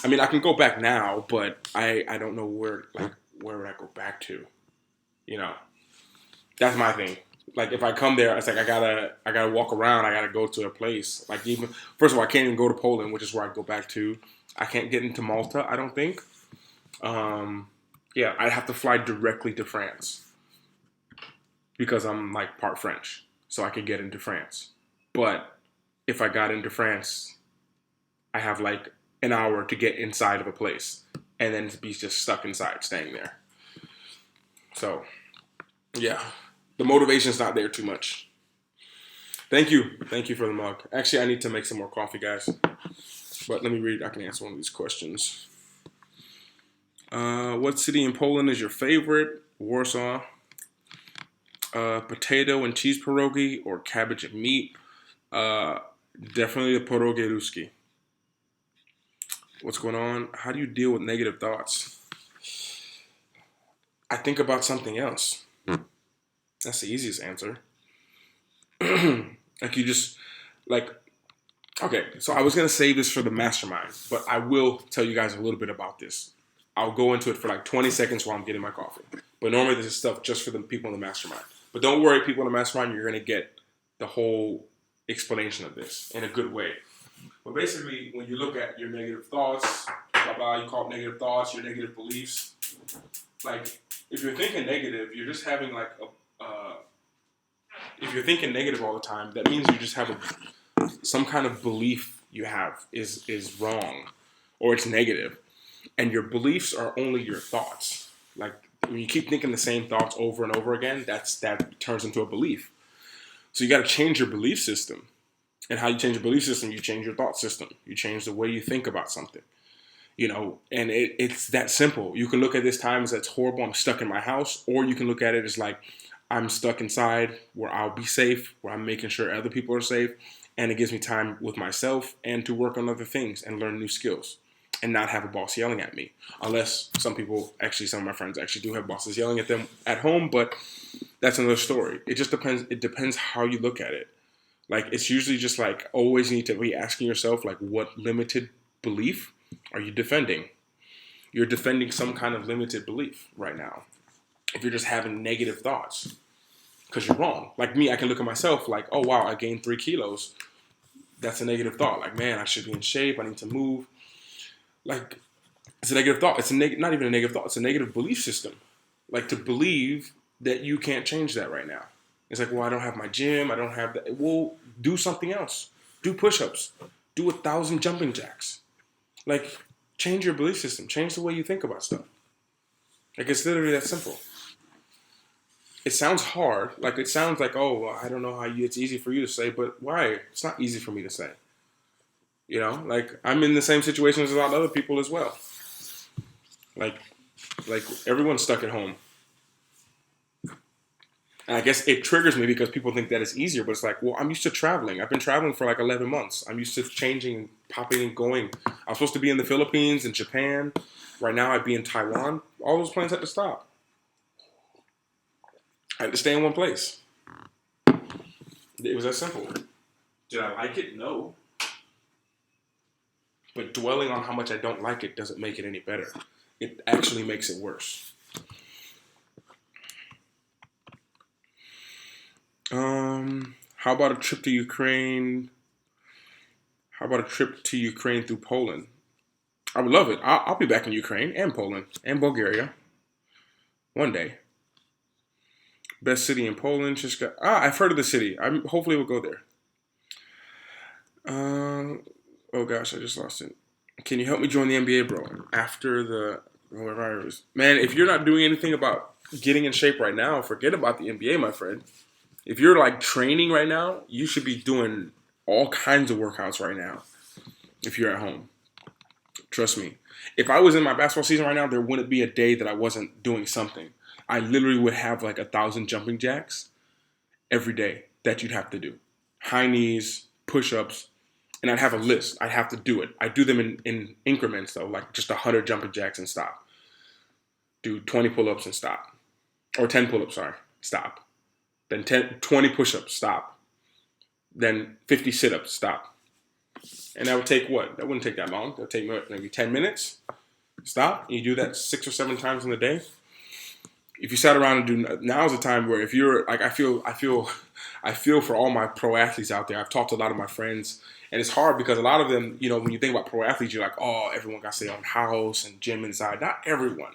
I mean, I can go back now, but I don't know where would I go back to? You know, that's my thing. Like, if I come there, it's like I gotta walk around. I gotta go to a place. Like, even first of all, I can't even go to Poland, which is where I go back to. I can't get into Malta, I don't think. Yeah, I'd have to fly directly to France because I'm like part French, so I could get into France. But if I got into France, I have like an hour to get inside of a place and then to be just stuck inside, staying there. So, yeah, the motivation's not there too much. Thank you. Thank you for the mug. Actually, I need to make some more coffee, guys. But let me read. I can answer one of these questions. What city in Poland is your favorite? Warsaw. Potato and cheese pierogi or cabbage and meat? Definitely the pierogi ruski. What's going on? How do you deal with negative thoughts? I think about something else. That's the easiest answer. Like, you just, like, okay, so I was going to save this for the mastermind, but I will tell you guys a little bit about this. I'll go into it for like 20 seconds while I'm getting my coffee. But normally this is stuff just for the people in the mastermind. But don't worry, people in the mastermind, you're going to get the whole explanation of this in a good way. But basically, when you look at your negative thoughts, blah, blah, you call it negative thoughts, your negative beliefs. Like, if you're thinking negative, you're just having like if you're thinking negative all the time, that means you just have some kind of belief you have is wrong or it's negative. And your beliefs are only your thoughts. Like, when you keep thinking the same thoughts over and over again, that turns into a belief. So you got to change your belief system. And how you change your belief system, you change your thought system. You change the way you think about something. You know, and it's that simple. You can look at this time as it's horrible, I'm stuck in my house. Or you can look at it as like, I'm stuck inside where I'll be safe, where I'm making sure other people are safe. And it gives me time with myself and to work on other things and learn new skills. And not have a boss yelling at me. Unless some of my friends actually do have bosses yelling at them at home, but that's another story. It just depends. It depends how you look at it. Like, it's usually just like, always need to be asking yourself, like, what limited belief are you defending? You're defending some kind of limited belief right now. If you're just having negative thoughts, because you're wrong. Like me, I can look at myself like, oh wow, I gained 3 kilos. That's a negative thought. Like, man, I should be in shape. I need to move. Like, it's a negative thought. It's not even a negative thought. It's a negative belief system. Like, to believe that you can't change that right now. It's like, well, I don't have my gym. I don't have that. Well, do something else. Do push-ups. Do 1,000 jumping jacks. Like, change your belief system. Change the way you think about stuff. Like, it's literally that simple. It sounds hard. Like, it sounds like, oh, well, I don't know it's easy for you to say, but why? It's not easy for me to say. You know, like, I'm in the same situation as a lot of other people as well. Like everyone's stuck at home. And I guess it triggers me because people think that it's easier, but it's like, well, I'm used to traveling. I've been traveling for like 11 months. I'm used to changing, popping and going. I was supposed to be in the Philippines and Japan. Right now, I'd be in Taiwan. All those plans had to stop. I had to stay in one place. It was that simple. Did I like it? No. But dwelling on how much I don't like it doesn't make it any better. It actually makes it worse. How about a trip to Ukraine? How about a trip to Ukraine through Poland? I would love it. I'll be back in Ukraine and Poland and Bulgaria one day. Best city in Poland. I've heard of the city. Hopefully we'll go there. Oh gosh, I just lost it. Can you help me join the NBA, bro? After the coronavirus, man. If you're not doing anything about getting in shape right now, forget about the NBA, my friend. If you're like training right now, you should be doing all kinds of workouts right now. If you're at home, trust me. If I was in my basketball season right now, there wouldn't be a day that I wasn't doing something. I literally would have like 1,000 jumping jacks every day that you'd have to do. High knees, push-ups, and I'd have a list. I'd have to do it. I do them in increments though, like just 100 jumping jacks and stop. Do 20 pull-ups and stop. Or 10 pull-ups, sorry, stop. Then 20 push-ups, stop. Then 50 sit-ups, stop. And that would take what? That wouldn't take that long. That would take maybe 10 minutes. Stop. You do that 6 or 7 times in the day. If you sat around and do, now's the time where if you're like, I feel for all my pro athletes out there. I've talked to a lot of my friends, and it's hard because a lot of them, you know, when you think about pro athletes, you're like, oh, everyone got their own house and gym inside. Not everyone.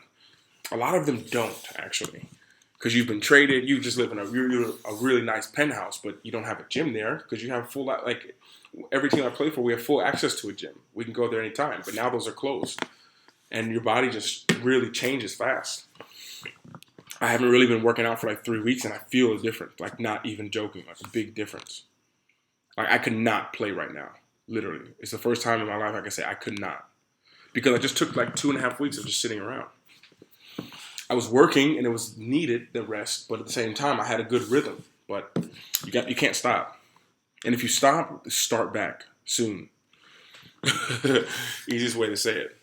A lot of them don't actually, because you've been traded. You just live in a really nice penthouse, but you don't have a gym there because you have full, like every team I play for, we have full access to a gym. We can go there anytime, but now those are closed, and your body just really changes fast. I haven't really been working out for like 3 weeks, and I feel a difference. Like, not even joking, like a big difference. Like, I could not play right now. Literally, it's the first time in my life I can say I could not, because I just took like 2.5 weeks of just sitting around. I was working, and it was needed, the rest, but at the same time, I had a good rhythm. But you can't stop, and if you stop, start back soon. Easiest way to say it.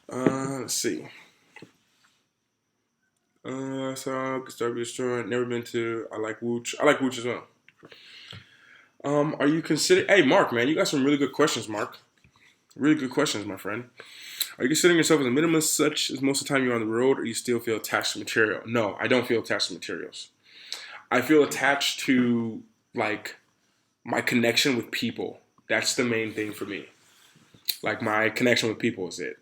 Let's see. So start restaurant. Never been to. I like Wooch. I like Wooch as well. Are you considering? Hey, Mark, man, you got some really good questions, Mark. Really good questions, my friend. Are you considering yourself as a minimalist, such as most of the time you're on the road, or you still feel attached to material? No, I don't feel attached to materials. I feel attached to like my connection with people. That's the main thing for me. Like, my connection with people is it.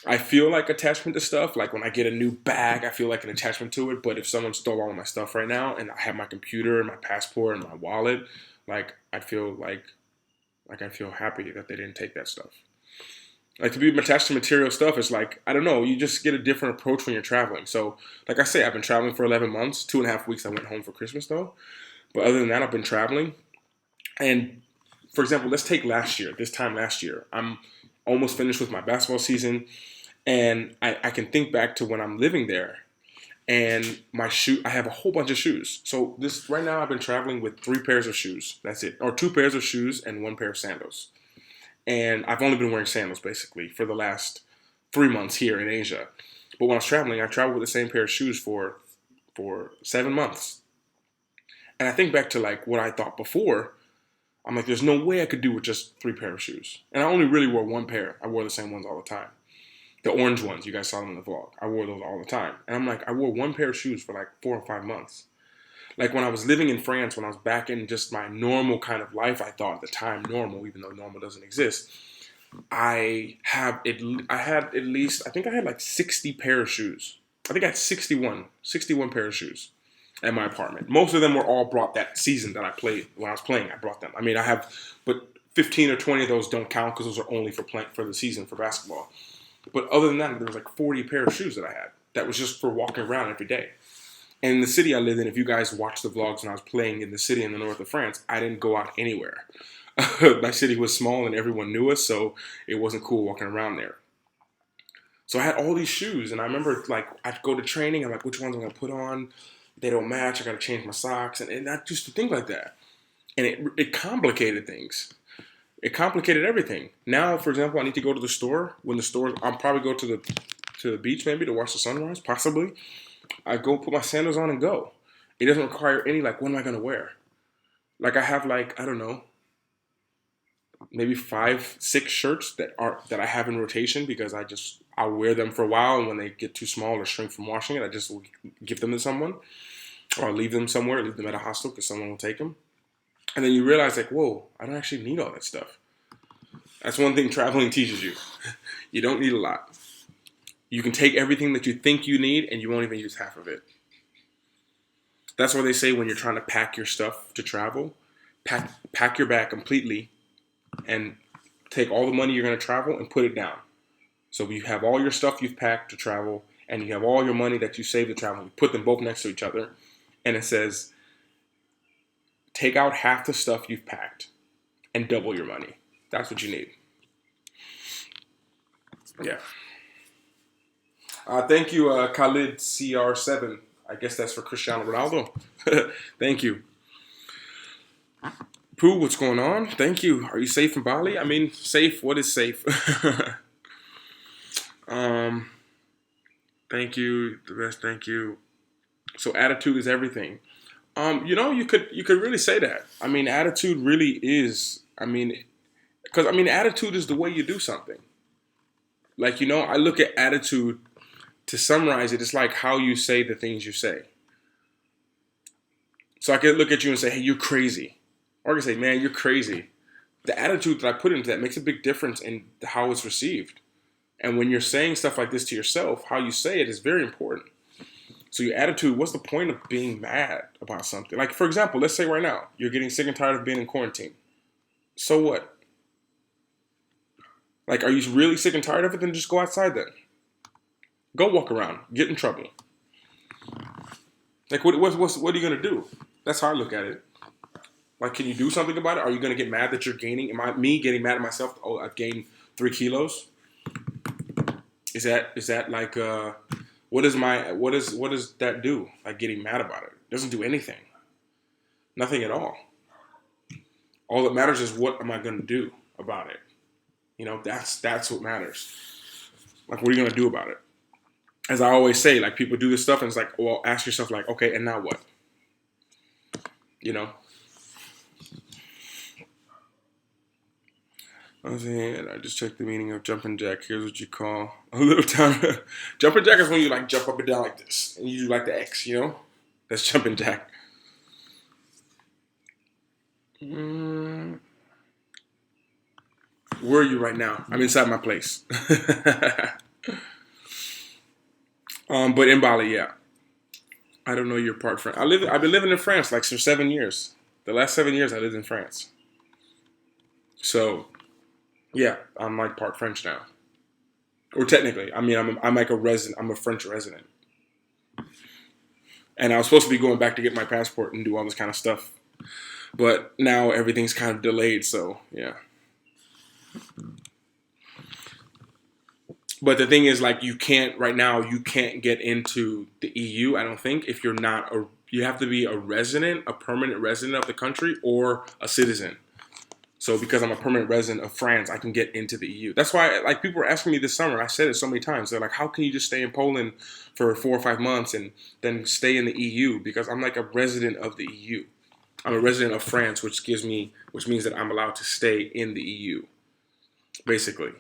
I feel like attachment to stuff. Like when I get a new bag, I feel like an attachment to it. But if someone stole all of my stuff right now, and I have my computer and my passport and my wallet, like I feel I feel happy that they didn't take that stuff. Like, to be attached to material stuff is like, I don't know, you just get a different approach when you're traveling. So, like I say, I've been traveling for 11 months, 2.5 weeks I went home for Christmas though. But other than that, I've been traveling. And for example, let's take this time last year. I'm almost finished with my basketball season. And I can think back to when I'm living there, and I have a whole bunch of shoes. So right now I've been traveling with 3 pairs of shoes. That's it. Or 2 pairs of shoes and 1 pair of sandals. And I've only been wearing sandals basically for the last 3 months here in Asia. But when I was traveling, I traveled with the same pair of shoes for 7 months. And I think back to like what I thought before. I'm like, there's no way I could do with just 3 pairs of shoes. And I only really wore 1 pair. I wore the same ones all the time. The orange ones, you guys saw them in the vlog. I wore those all the time. And I'm like, I wore 1 pair of shoes for like 4 or 5 months. Like when I was living in France, when I was back in just my normal kind of life, I thought at the time normal, even though normal doesn't exist. I had at least, I think I had like 60 pair of shoes. I think I had 61 pair of shoes at my apartment. Most of them were all brought that season that I played. When I was playing, I brought them. I mean, but 15 or 20 of those don't count because those are only for the season for basketball. But other than that, there was like 40 pair of shoes that I had. That was just for walking around every day. And in the city I lived in, if you guys watched the vlogs when I was playing in the city in the north of France, I didn't go out anywhere. My city was small and everyone knew us, so it wasn't cool walking around there. So I had all these shoes, and I remember like I'd go to training. I'm like, which ones I'm gonna put on? They don't match. I gotta change my socks, and I used to think like that, and it complicated things. It complicated everything. Now, for example, I need to go to the store. When the store, I'll probably go to the beach maybe to watch the sunrise, possibly. I go put my sandals on and go. It doesn't require any like, what am I gonna wear? Like I have like, I don't know, maybe 5, 6 shirts that I have in rotation because I'll wear them for a while, and when they get too small or shrink from washing it, I just will give them to someone, or I'll leave them somewhere, leave them at a hostel because someone will take them. And then you realize like, whoa, I don't actually need all that stuff. That's one thing traveling teaches you. You don't need a lot. You can take everything that you think you need and you won't even use half of it. That's why they say when you're trying to pack your stuff to travel, pack your bag completely and take all the money you're going to travel and put it down. So you have all your stuff you've packed to travel and you have all your money that you saved to travel. You put them both next to each other, and it says, take out half the stuff you've packed and double your money. That's what you need. Yeah. Thank you, Khalid CR7. I guess that's for Cristiano Ronaldo. Thank you. Pooh, what's going on? Thank you. Are you safe in Bali? I mean, safe. What is safe? Thank you. The best. Thank you. So attitude is everything. You could really say that. I mean, attitude really is. I mean, because attitude is the way you do something. Like, I look at attitude, to summarize it, it's like how you say the things you say. So I could look at you and say, hey, you're crazy. Or I can say, man, you're crazy. The attitude that I put into that makes a big difference in how it's received. And when you're saying stuff like this to yourself, how you say it is very important. So your attitude, what's the point of being mad about something? Like, for example, let's say right now, you're getting sick and tired of being in quarantine. So what? Like, are you really sick and tired of it? Then just go outside then. Go walk around. Get in trouble. Like, what are you going to do? That's how I look at it. Like, can you do something about it? Are you going to get mad that you're gaining? Me getting mad at myself? Oh, I've gained 3 kilos. Is that like, what does that do? Like, getting mad about it? It doesn't do anything. Nothing at all. All that matters is, what am I going to do about it? That's what matters. Like, what are you going to do about it? As I always say, like, people do this stuff and it's like, well, ask yourself, like, okay, and now what? I just checked the meaning of jumping jack. Here's what you call a little town. Jumping jack is when you like jump up and down like this, and you do like the X. That's jumping jack. Where are you right now? I'm inside my place. But in Bali, yeah. I don't know your part France. I've been living in France like for 7 years. The last 7 years I lived in France. So, yeah, I'm like part French now. Or technically, I'm like a resident. I'm a French resident. And I was supposed to be going back to get my passport and do all this kind of stuff. But now everything's kind of delayed, so yeah. But the thing is, like, you can't get into the EU, I don't think, if you're not you have to be a permanent resident of the country, or a citizen. So because I'm a permanent resident of France, I can get into the EU. That's why, like, people were asking me this summer, I said it so many times, they're like, how can you just stay in Poland for 4 or 5 months and then stay in the EU? Because I'm like a resident of the EU. I'm a resident of France, which means that I'm allowed to stay in the EU, basically.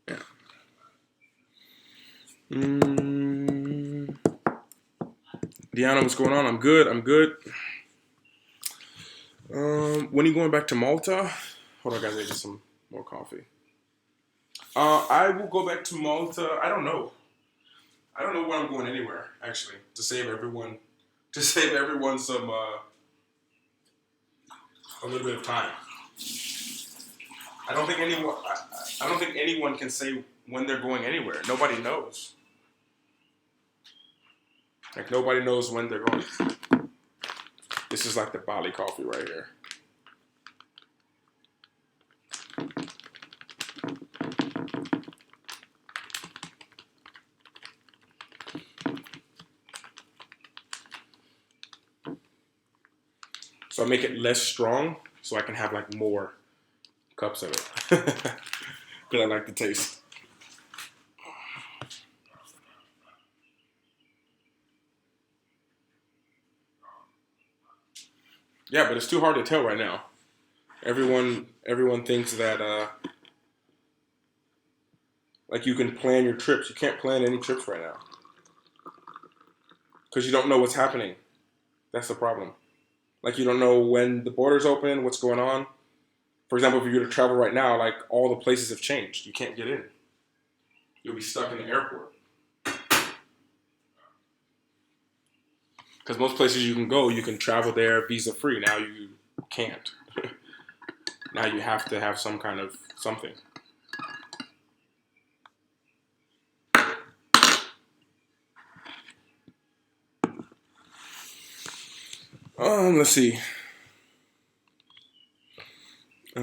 Yeah. Deanna, what's going on? I'm good. When are you going back to Malta? Hold on, guys. I need some more coffee. I will go back to Malta. I don't know where I'm going anywhere, actually, to save everyone some a little bit of time. I don't think anyone can say when they're going anywhere. Nobody knows. Like, nobody knows when they're going. This is like the Bali coffee right here. So I make it less strong so I can have like more cups of it. Because I like the taste. Yeah, but it's too hard to tell right now. Everyone thinks that like you can plan your trips. You can't plan any trips right now because you don't know what's happening. That's the problem. Like you don't know when the borders open, what's going on. For example, if you're to travel right now, like all the places have changed. You can't get in. You'll be stuck in the airport. Because most places you can go, you can travel there visa free. Now you can't. Now you have to have some kind of something. Let's see. I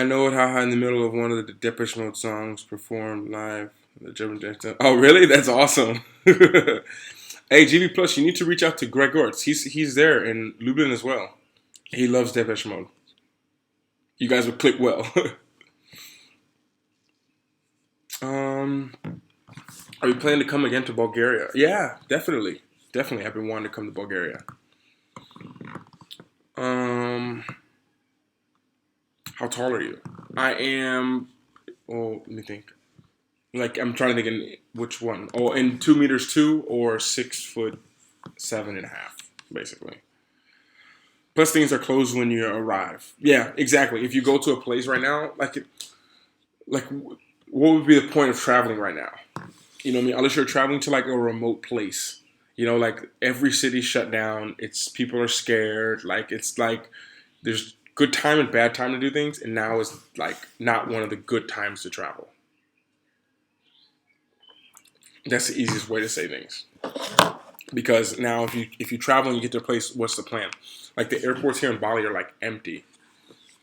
know it how in the middle of one of the Depeche Mode songs performed live. Oh, really? That's awesome. Hey, GB Plus, you need to reach out to Greg Orts. He's there in Lublin as well. He loves Depeche Mode. You guys would click well. Are you planning to come again to Bulgaria? Yeah, definitely. Definitely. I've been wanting to come to Bulgaria. How tall are you? I am. Oh, let me think. Like I'm trying to think in which one. Oh, in 2 meters 2 or 6'7.5", basically. Plus, things are closed when you arrive. Yeah, exactly. If you go to a place right now, like, what would be the point of traveling right now? You know what I mean? Unless you're traveling to like a remote place. You know, like every city's shut down. It's people are scared. Like it's like there's good time and bad time to do things, and now is like not one of the good times to travel. That's the easiest way to say things. Because now if you travel and you get to a place, what's the plan? Like the airports here in Bali are like empty.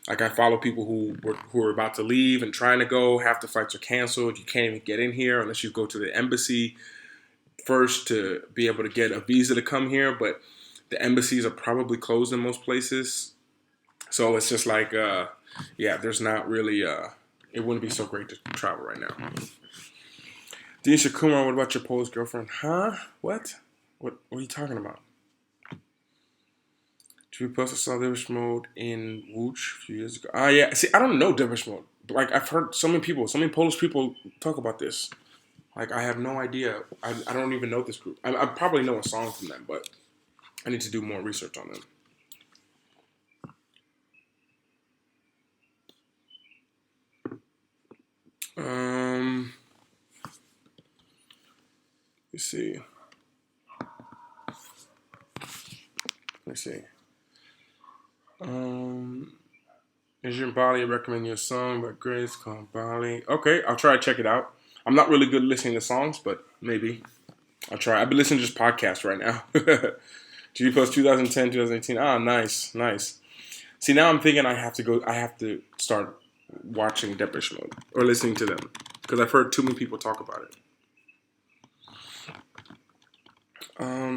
Like I follow people who are about to leave and trying to go. Half the flights are canceled. You can't even get in here unless you go to the embassy first to be able to get a visa to come here. But the embassies are probably closed in most places. So it's just like, yeah, there's not really, it wouldn't be so great to travel right now. Denisha Kumar, what about your Polish girlfriend? Huh? What? What are you talking about? Should we post a saw Depeche Mode in Wooch a few years ago? Yeah. See, I don't know Depeche Mode. Like, I've heard so many Polish people talk about this. Like, I have no idea. I don't even know this group. I probably know a song from them, but I need to do more research on them. Let's see. Let's see. Is your Bali? I recommend you a song by Grace called Bali. Okay, I'll try to check it out. I'm not really good at listening to songs, but maybe I'll try. I've been listening to just podcasts right now. GB Post 2010, 2018. Ah, nice, nice. See, now I'm thinking I have to start watching Depeche Mode or listening to them because I've heard too many people talk about it.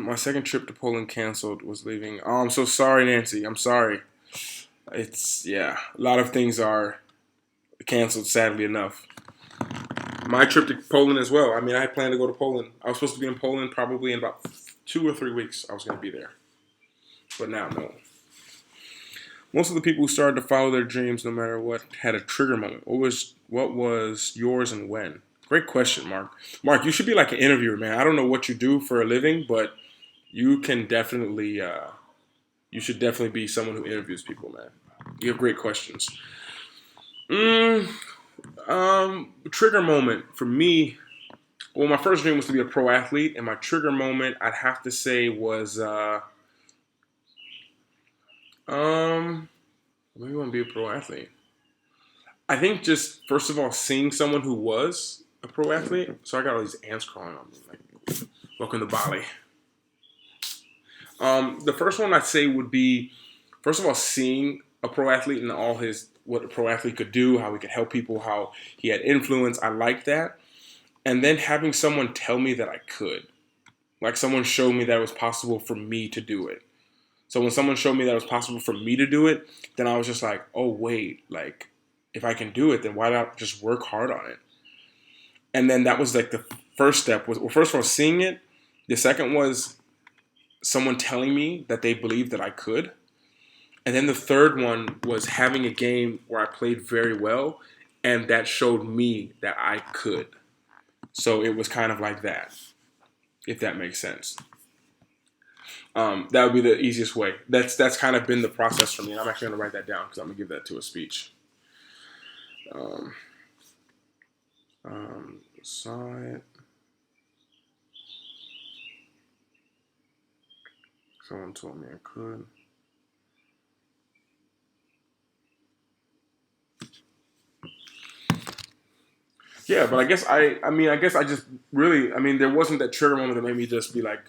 My second trip to Poland canceled. Was leaving. Oh, I'm so sorry, Nancy. I'm sorry. It's a lot of things are canceled. Sadly enough, my trip to Poland as well. I mean, I had planned to go to Poland. I was supposed to be in Poland probably in about 2 or 3 weeks. I was going to be there, but now no. Most of the people who started to follow their dreams, no matter what, had a trigger moment. What was yours and when? Great question, Mark. Mark, you should be like an interviewer, man. I don't know what you do for a living, but you can definitely, you should definitely be someone who interviews people, man. You have great questions. Trigger moment for me. Well, my first dream was to be a pro athlete, and my trigger moment, I'd have to say, was maybe I want to be a pro athlete. I think just first of all, seeing someone who was a pro athlete. So I got all these ants crawling on me. Like, welcome to Bali. The first one I'd say would be, first of all, seeing a pro athlete and what a pro athlete could do, how he could help people, how he had influence. I liked that. And then having someone tell me that I could. Like someone showed me that it was possible for me to do it. So when someone showed me that it was possible for me to do it, then I was just like, oh wait, like if I can do it, then why not just work hard on it? And then that was like the first step was, well, first of all, seeing it. The second was someone telling me that they believed that I could. And then the third one was having a game where I played very well and that showed me that I could. So it was kind of like that, if that makes sense. That would be the easiest way. That's kind of been the process for me. I'm actually going to write that down because I'm going to give that to a speech. Saw it. Someone told me I could. Yeah, but I guess I just really, there wasn't that trigger moment that made me just be like,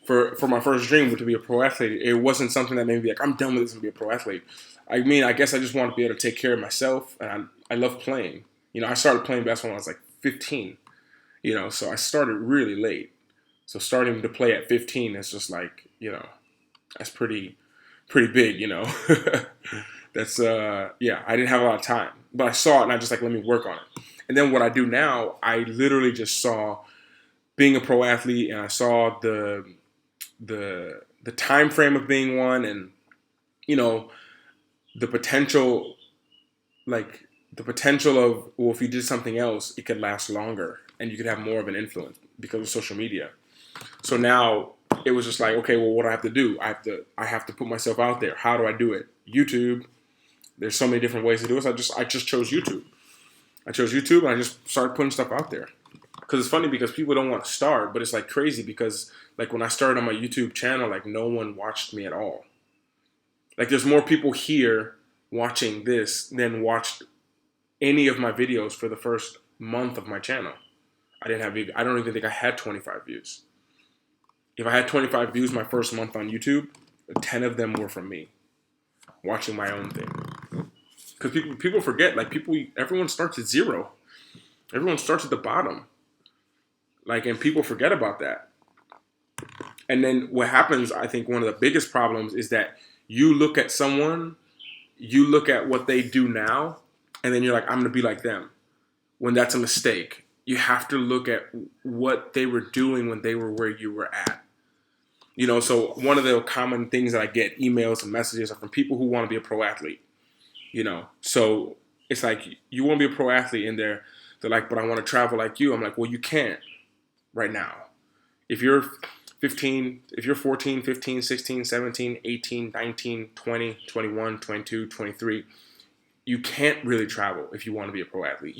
for my first dream, to be a pro athlete. It wasn't something that made me be like, I'm done with this and be a pro athlete. I guess I just wanted to be able to take care of myself, and I love playing. I started playing basketball when I was like 15. So I started really late. So starting to play at 15 is just like, that's pretty big. That's yeah. I didn't have a lot of time, but I saw it and I just like, let me work on it. And then what I do now, I literally just saw being a pro athlete, and I saw the time frame of being one, and the potential, like the potential of, well, if you did something else, it could last longer and you could have more of an influence because of social media. So now it was just like, okay, well, what do I have to do? I have to put myself out there. How do I do it? YouTube. There's so many different ways to do it. So I just chose YouTube. I chose YouTube and I just started putting stuff out there. Because it's funny because people don't want to start, but it's like crazy because like when I started on my YouTube channel, like no one watched me at all. Like there's more people here watching this than watched any of my videos for the first month of my channel. I don't even think I had 25 views. If I had 25 views my first month on YouTube, 10 of them were from me watching my own thing. Because people forget, like everyone starts at zero. Everyone starts at the bottom. Like, and people forget about that. And then what happens, I think one of the biggest problems is that you look at someone, you look at what they do now, and then you're like, I'm going to be like them. When that's a mistake. You have to look at what they were doing when they were where you were at. So one of the common things that I get emails and messages are from people who want to be a pro athlete. So it's like, you want to be a pro athlete, and they're like, but I want to travel like you. I'm like, well, you can't right now. If you're 14, 15, 16, 17, 18, 19, 20, 21, 22, 23, you can't really travel if you want to be a pro athlete.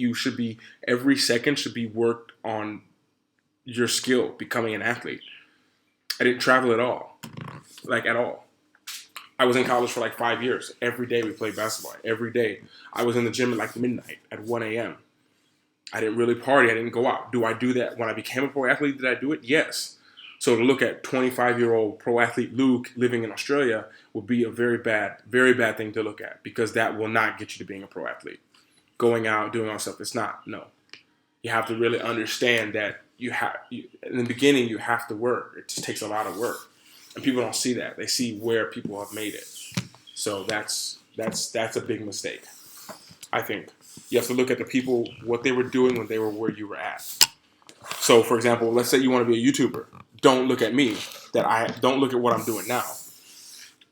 Every second should be worked on your skill, becoming an athlete. I didn't travel at all. Like at all. I was in college for like 5 years. Every day we played basketball. Every day. I was in the gym at like midnight, at 1 a.m. I didn't really party. I didn't go out. Do I do that when I became a pro athlete? Did I do it? Yes. So to look at 25-year-old pro athlete Luke living in Australia would be a very bad thing to look at, because that will not get you to being a pro athlete. Going out, doing all stuff, it's not. No. You have to really understand that in the beginning, you have to work. It just takes a lot of work. And people don't see that. They see where people have made it. So that's a big mistake, I think. You have to look at the people, what they were doing when they were where you were at. So, for example, let's say you want to be a YouTuber. Don't look at me. Don't look at what I'm doing now.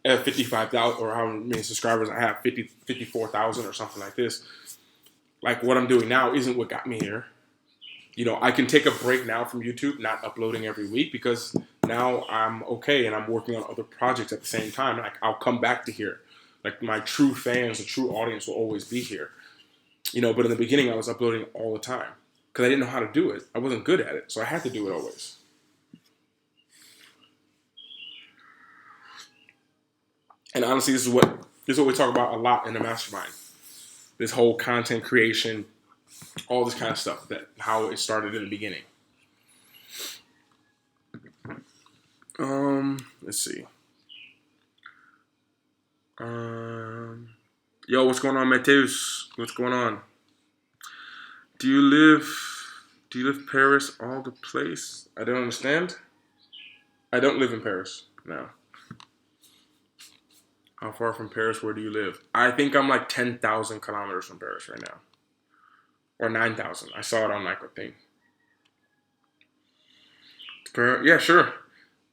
At 55,000 or how many subscribers I have, 54,000 or something like this. Like what I'm doing now isn't what got me here. I can take a break now from YouTube, not uploading every week, because now I'm okay and I'm working on other projects at the same time. Like I'll come back to here. Like my true fans, the true audience will always be here. But in the beginning I was uploading all the time because I didn't know how to do it. I wasn't good at it, so I had to do it always. And honestly, this is what we talk about a lot in the Mastermind. This whole content creation, all this kind of stuff, how it started in the beginning. Let's see. Yo, what's going on, Mateus? What's going on? Do you live Paris all the place? I don't understand. I don't live in Paris. No. How far from Paris? Where do you live? I think I'm like 10,000 kilometers from Paris right now, or 9,000. I saw it on like a thing. Yeah, sure.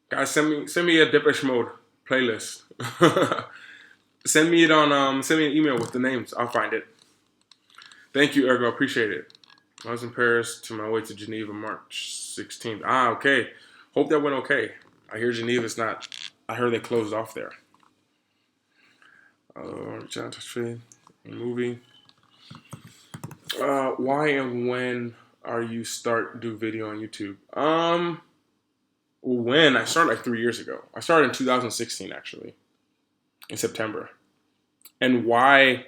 Guys, send me a Depeche Mode playlist. Send me it on send me an email with the names. I'll find it. Thank you, Ergo. Appreciate it. I was in Paris to my way to Geneva March 16th. Ah, okay. Hope that went okay. I hear Geneva's not. I heard they closed off there. Movie. Why and when are you start do video on YouTube? When I started like 3 years ago. I started in 2016 actually, in September. And why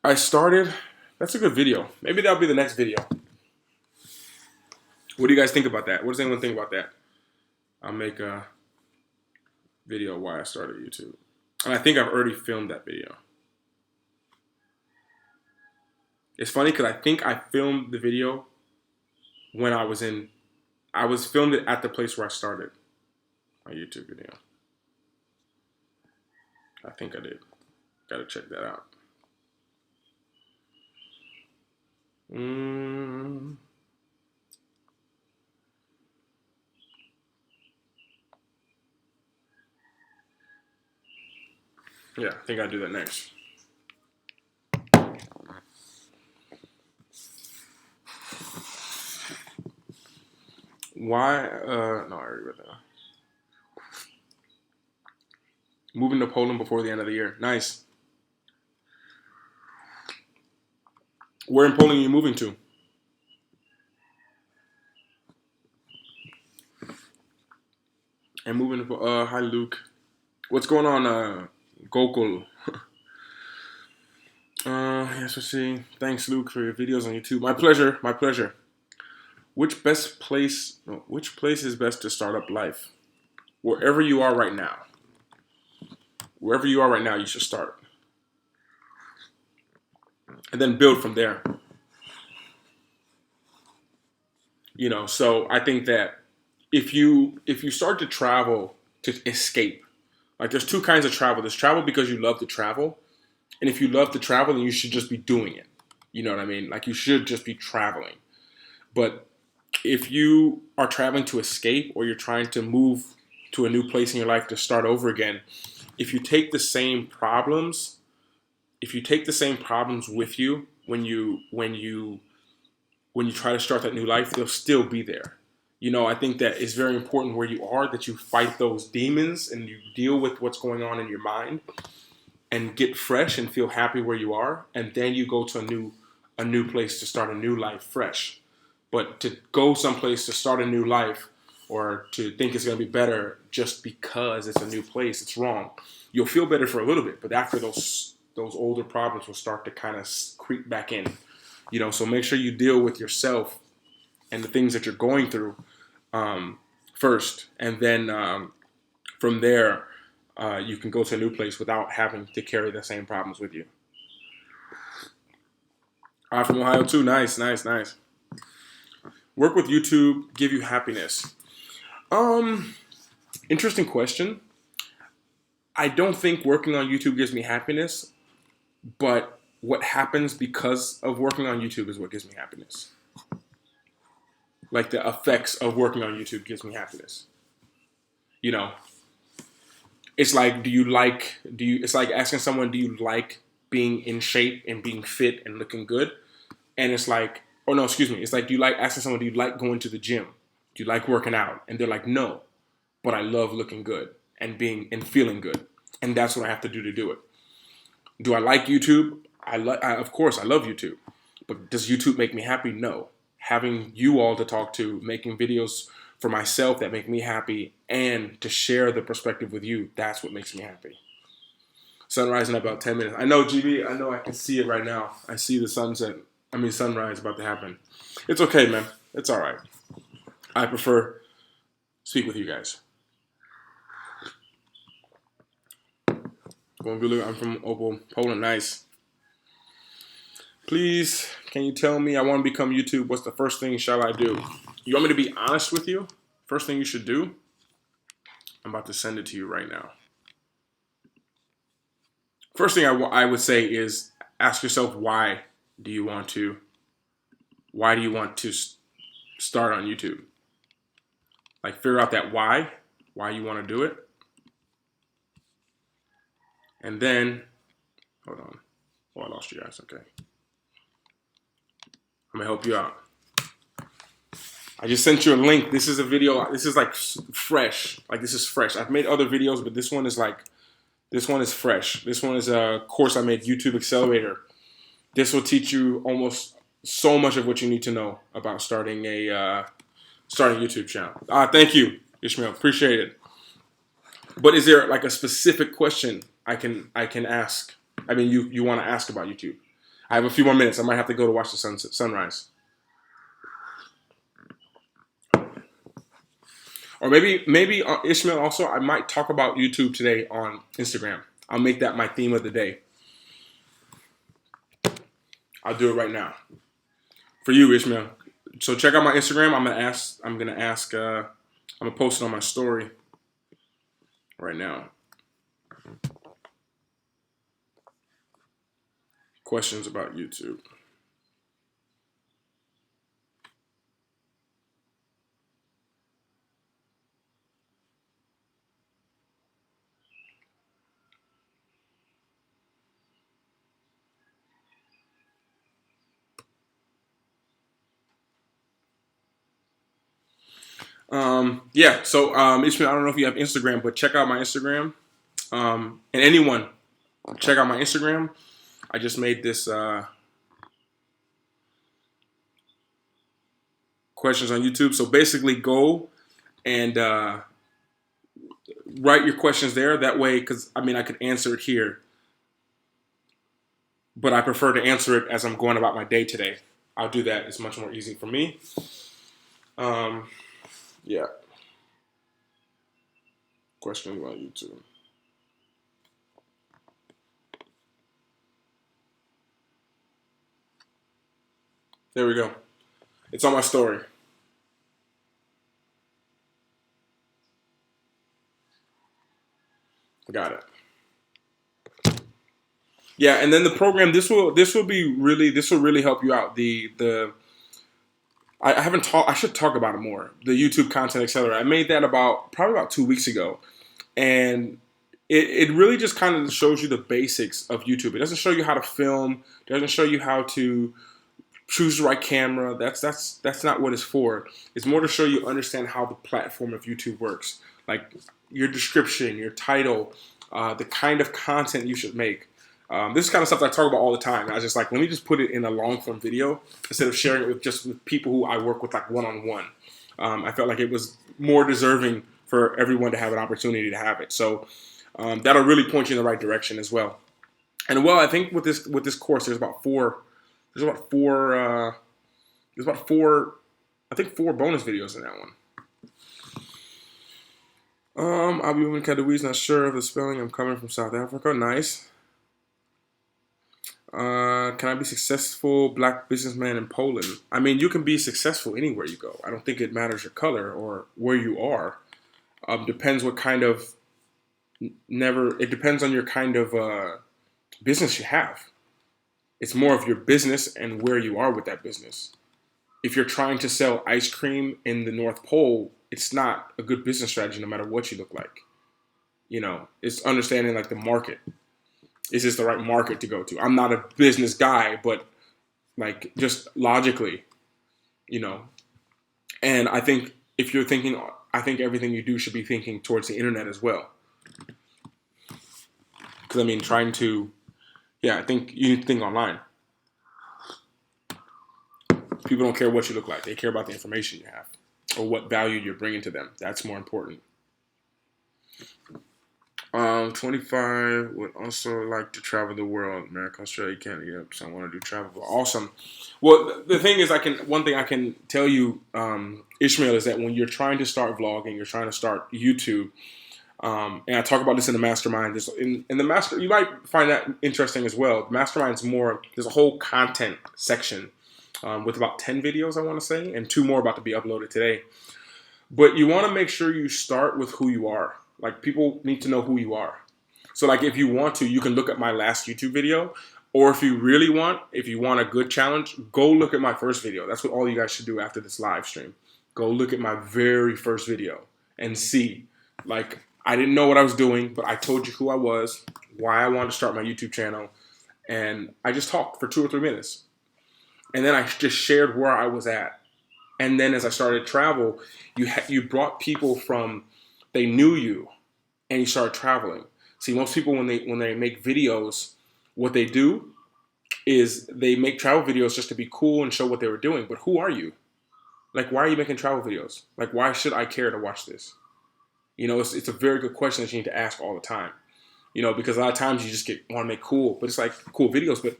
I started? That's a good video. Maybe that'll be the next video. What do you guys think about that? What does anyone think about that? I'll make a video why I started YouTube. And I think I've already filmed that video. It's funny because I think I filmed the video when I was filmed it at the place where I started my YouTube video. I think I did. Gotta check that out. Yeah, I think I'll do that next. Why? No, I already read that. Moving to Poland before the end of the year. Nice. Where in Poland are you moving to? And moving to, hi Luke. What's going on, Gokul? Yes, we'll see. Thanks, Luke, for your videos on YouTube. My pleasure, my pleasure. Which place is best to start up life? Wherever you are right now. Wherever you are right now, you should start. And then build from there. You know, so I think that if you start to travel to escape, like there's two kinds of travel. There's travel because you love to travel. And if you love to travel, then you should just be doing it. You know what I mean? Like you should just be traveling. But if you are traveling to escape or you're trying to move to a new place in your life to start over again, if you take the same problems with you when you try to start that new life, they'll still be there. You know, I think that it's very important where you are that you fight those demons and you deal with what's going on in your mind and get fresh and feel happy where you are, and then you go to a new place to start a new life fresh. But to go someplace to start a new life or to think it's going to be better just because it's a new place, it's wrong. You'll feel better for a little bit, but after those older problems will start to kind of creep back in. You know, so make sure you deal with yourself and the things that you're going through first, and then from there you can go to a new place without having to carry the same problems with you. From Ohio too. Nice. Work with YouTube give you happiness? Interesting question. I don't think working on YouTube gives me happiness, but what happens because of working on YouTube is what gives me happiness. Like the effects of working on YouTube gives me happiness. You know, it's like, it's like asking someone, do you like being in shape and being fit and looking good? And it's like, oh no, excuse me. It's like, asking someone, do you like going to the gym? Do you like working out? And they're like, no, but I love looking good and feeling good. And that's what I have to do it. Do I like YouTube? Of course, I love YouTube. But does YouTube make me happy? No. Having you all to talk to, making videos for myself that make me happy, and to share the perspective with you, that's what makes me happy. Sunrise in about 10 minutes. I know, GB, I know I can see it right now. I see the sunrise about to happen. It's okay, man. It's all right. I prefer speak with you guys. I'm from Poland. Nice. Please, can you tell me I want to become YouTube? What's the first thing shall I do? You want me to be honest with you? First thing you should do I'm about to send it to you right now. First thing I would say is ask yourself, why do you want to start on YouTube? Like, figure out that why you want to do it. And then, hold on. Oh, I lost you guys. Okay. I'm going to help you out. I just sent you a link. This is a video. This is like fresh. Like, this is fresh. I've made other videos, but this one is fresh. This one is a course I made, YouTube Accelerator. This will teach you almost so much of what you need to know about starting a YouTube channel. Thank you, Ishmael. Appreciate it. But is there like a specific question I can ask? I mean, you want to ask about YouTube? I have a few more minutes. I might have to go to watch the sunrise. Or maybe Ishmael also, I might talk about YouTube today on Instagram. I'll make that my theme of the day. I'll do it right now for you, Ishmael. So check out my Instagram. I'm gonna post it on my story right now. Questions about YouTube. Yeah, so Ishmael, I don't know if you have Instagram, but check out my Instagram. And anyone, check out my Instagram. I just made this questions on YouTube. So basically go and write your questions there. That way, because I mean, I could answer it here, but I prefer to answer it as I'm going about my day today. I'll do that. It's much more easy for me. Yeah. Questions about YouTube. There we go. It's on my story. Got it. Yeah, and then the program, this will really help you out. I haven't talked. I should talk about it more. The YouTube Content Accelerator. I made that probably about 2 weeks ago, and it really just kind of shows you the basics of YouTube. It doesn't show you how to film. It doesn't show you how to choose the right camera. That's not what it's for. It's more to show you understand how the platform of YouTube works. Like your description, your title, the kind of content you should make. This is kind of stuff that I talk about all the time. I was just like, let me just put it in a long form video instead of sharing it with people who I work with like one-on-one. I felt like it was more deserving for everyone to have an opportunity to have it. So that'll really point you in the right direction as well. And well, I think with this course, there's about four bonus videos in that one. I'll be moving to Katowice, not sure of the spelling. I'm coming from South Africa. Nice. Can I be successful black businessman in Poland? I mean, you can be successful anywhere you go. I don't think it matters your color or where you are. Depends what kind of it depends on your kind of business you have. It's more of your business and where you are with that business. If you're trying to sell ice cream in the North Pole, it's not a good business strategy no matter what you look like. You know, it's understanding like the market. Is this the right market to go to? I'm not a business guy, but like just logically, you know. And I think if you're thinking, I think everything you do should be thinking towards the internet as well. Because I mean, I think you need to think online. People don't care what you look like. They care about the information you have or what value you're bringing to them. That's more important. 25 would also like to travel the world. America, Australia, Canada. Yep, so I want to do travel. Awesome. Well, the thing is, one thing I can tell you, Ishmael, is that when you're trying to start vlogging, you're trying to start YouTube, and I talk about this in the Mastermind. In the Master, you might find that interesting as well. The Mastermind is more. There's a whole content section with about 10 videos, I want to say, and 2 more about to be uploaded today. But you want to make sure you start with who you are. Like, people need to know who you are. So, like, if you want to, you can look at my last YouTube video. Or if you really want, if you want a good challenge, go look at my first video. That's what all you guys should do after this live stream. Go look at my very first video and see. Like, I didn't know what I was doing, but I told you who I was, why I wanted to start my YouTube channel, and I just talked for 2 or 3 minutes. And then I just shared where I was at. And then as I started to travel, you brought people from, they knew you, and you started traveling. See, most people when they make videos, what they do is they make travel videos just to be cool and show what they were doing. But who are you? Like, why are you making travel videos? Like, why should I care to watch this? You know, it's a very good question that you need to ask all the time. You know, because a lot of times you just want to make cool, but it's like cool videos, but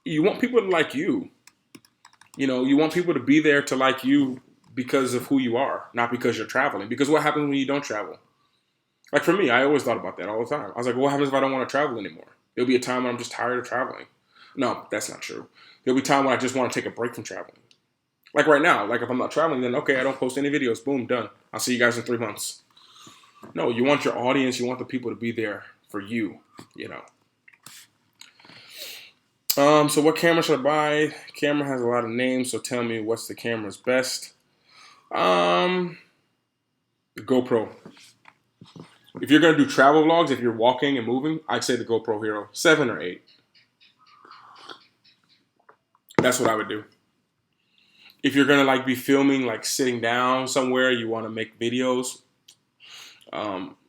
you want people to like you. You know, you want people to be there to like you because of who you are, not because you're traveling. Because what happens when you don't travel? Like, for me, I always thought about that all the time. I was like, what happens if I don't want to travel anymore? There'll be a time when I'm just tired of traveling. No, that's not true. There'll be a time when I just want to take a break from traveling. Like right now, like if I'm not traveling, then okay, I don't post any videos. Boom, done. I'll see you guys in 3 months. No, you want your audience, you want the people to be there for you, you know. So what camera should I buy? Camera has a lot of names, so tell me what's the camera's best. The GoPro. If you're gonna do travel vlogs, if you're walking and moving, I'd say the GoPro Hero 7 or 8. That's what I would do. If you're gonna like be filming, like sitting down somewhere, you want to make videos,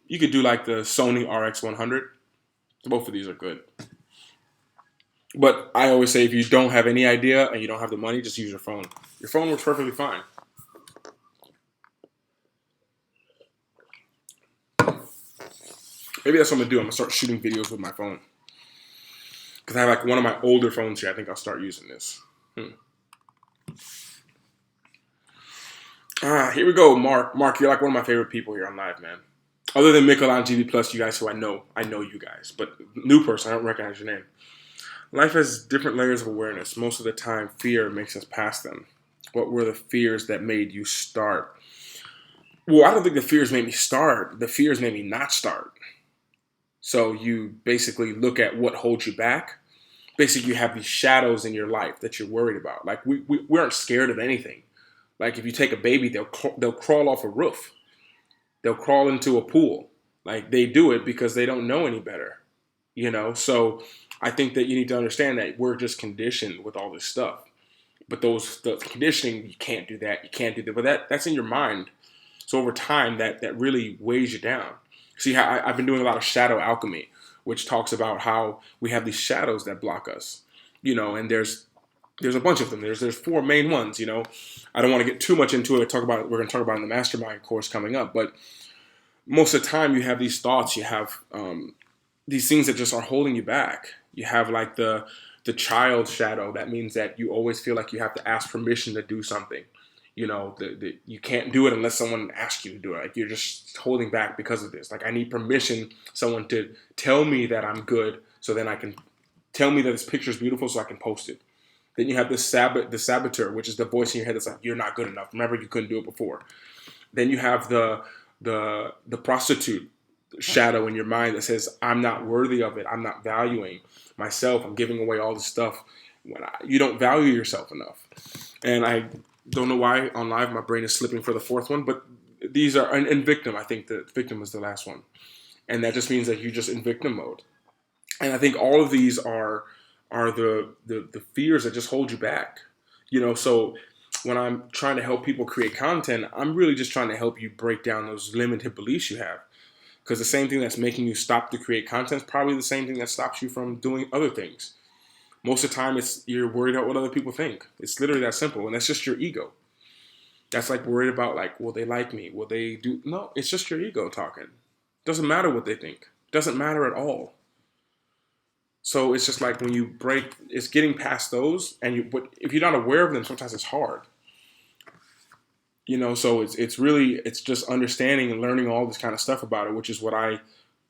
you could do like the Sony RX100. Both of these are good. But I always say if you don't have any idea and you don't have the money, just use your phone. Your phone works perfectly fine. Maybe that's what I'm going to do. I'm going to start shooting videos with my phone. Because I have like one of my older phones here. I think I'll start using this. Here we go, Mark. Mark, you're like one of my favorite people here on live, man. Other than Mikolan GB Plus, you guys who I know you guys. But new person, I don't recognize your name. Life has different layers of awareness. Most of the time, fear makes us pass them. What were the fears that made you start? Well, I don't think the fears made me start. The fears made me not start. So you basically look at what holds you back. Basically, you have these shadows in your life that you're worried about. Like, we aren't scared of anything. Like, if you take a baby, they'll crawl off a roof. They'll crawl into a pool. Like, they do it because they don't know any better. You know, so I think that you need to understand that we're just conditioned with all this stuff. But the conditioning, you can't do that. You can't do that. But that's in your mind. So over time, that really weighs you down. See, how I've been doing a lot of shadow alchemy, which talks about how we have these shadows that block us. You know, and there's a bunch of them. There's 4 main ones. You know, I don't want to get too much into it. We're going to talk about it in the Mastermind course coming up. But most of the time, you have these thoughts. You have these things that just are holding you back. You have like the child shadow. That means that you always feel like you have to ask permission to do something. You know, you can't do it unless someone asks you to do it. Like, you're just holding back because of this. Like, I need permission, someone to tell me that I'm good, so then I can tell me that this picture is beautiful so I can post it. Then you have the saboteur, which is the voice in your head that's like, you're not good enough. Remember, you couldn't do it before. Then you have the prostitute shadow in your mind that says, I'm not worthy of it. I'm not valuing myself. I'm giving away all this stuff. You don't value yourself enough. And I don't know why on live my brain is slipping for the 4th one, but these are, and victim, I think the victim is the last one. And that just means that you're just in victim mode. And I think all of these are the fears that just hold you back. You know, so when I'm trying to help people create content, I'm really just trying to help you break down those limited beliefs you have. Because the same thing that's making you stop to create content is probably the same thing that stops you from doing other things. Most of the time, you're worried about what other people think. It's literally that simple, and that's just your ego. That's like worried about, like, will they like me? Will they do? No, it's just your ego talking. Doesn't matter what they think. Doesn't matter at all. So it's just like when you break, it's getting past those, but if you're not aware of them, sometimes it's hard. You know, so it's just understanding and learning all this kind of stuff about it, which is what I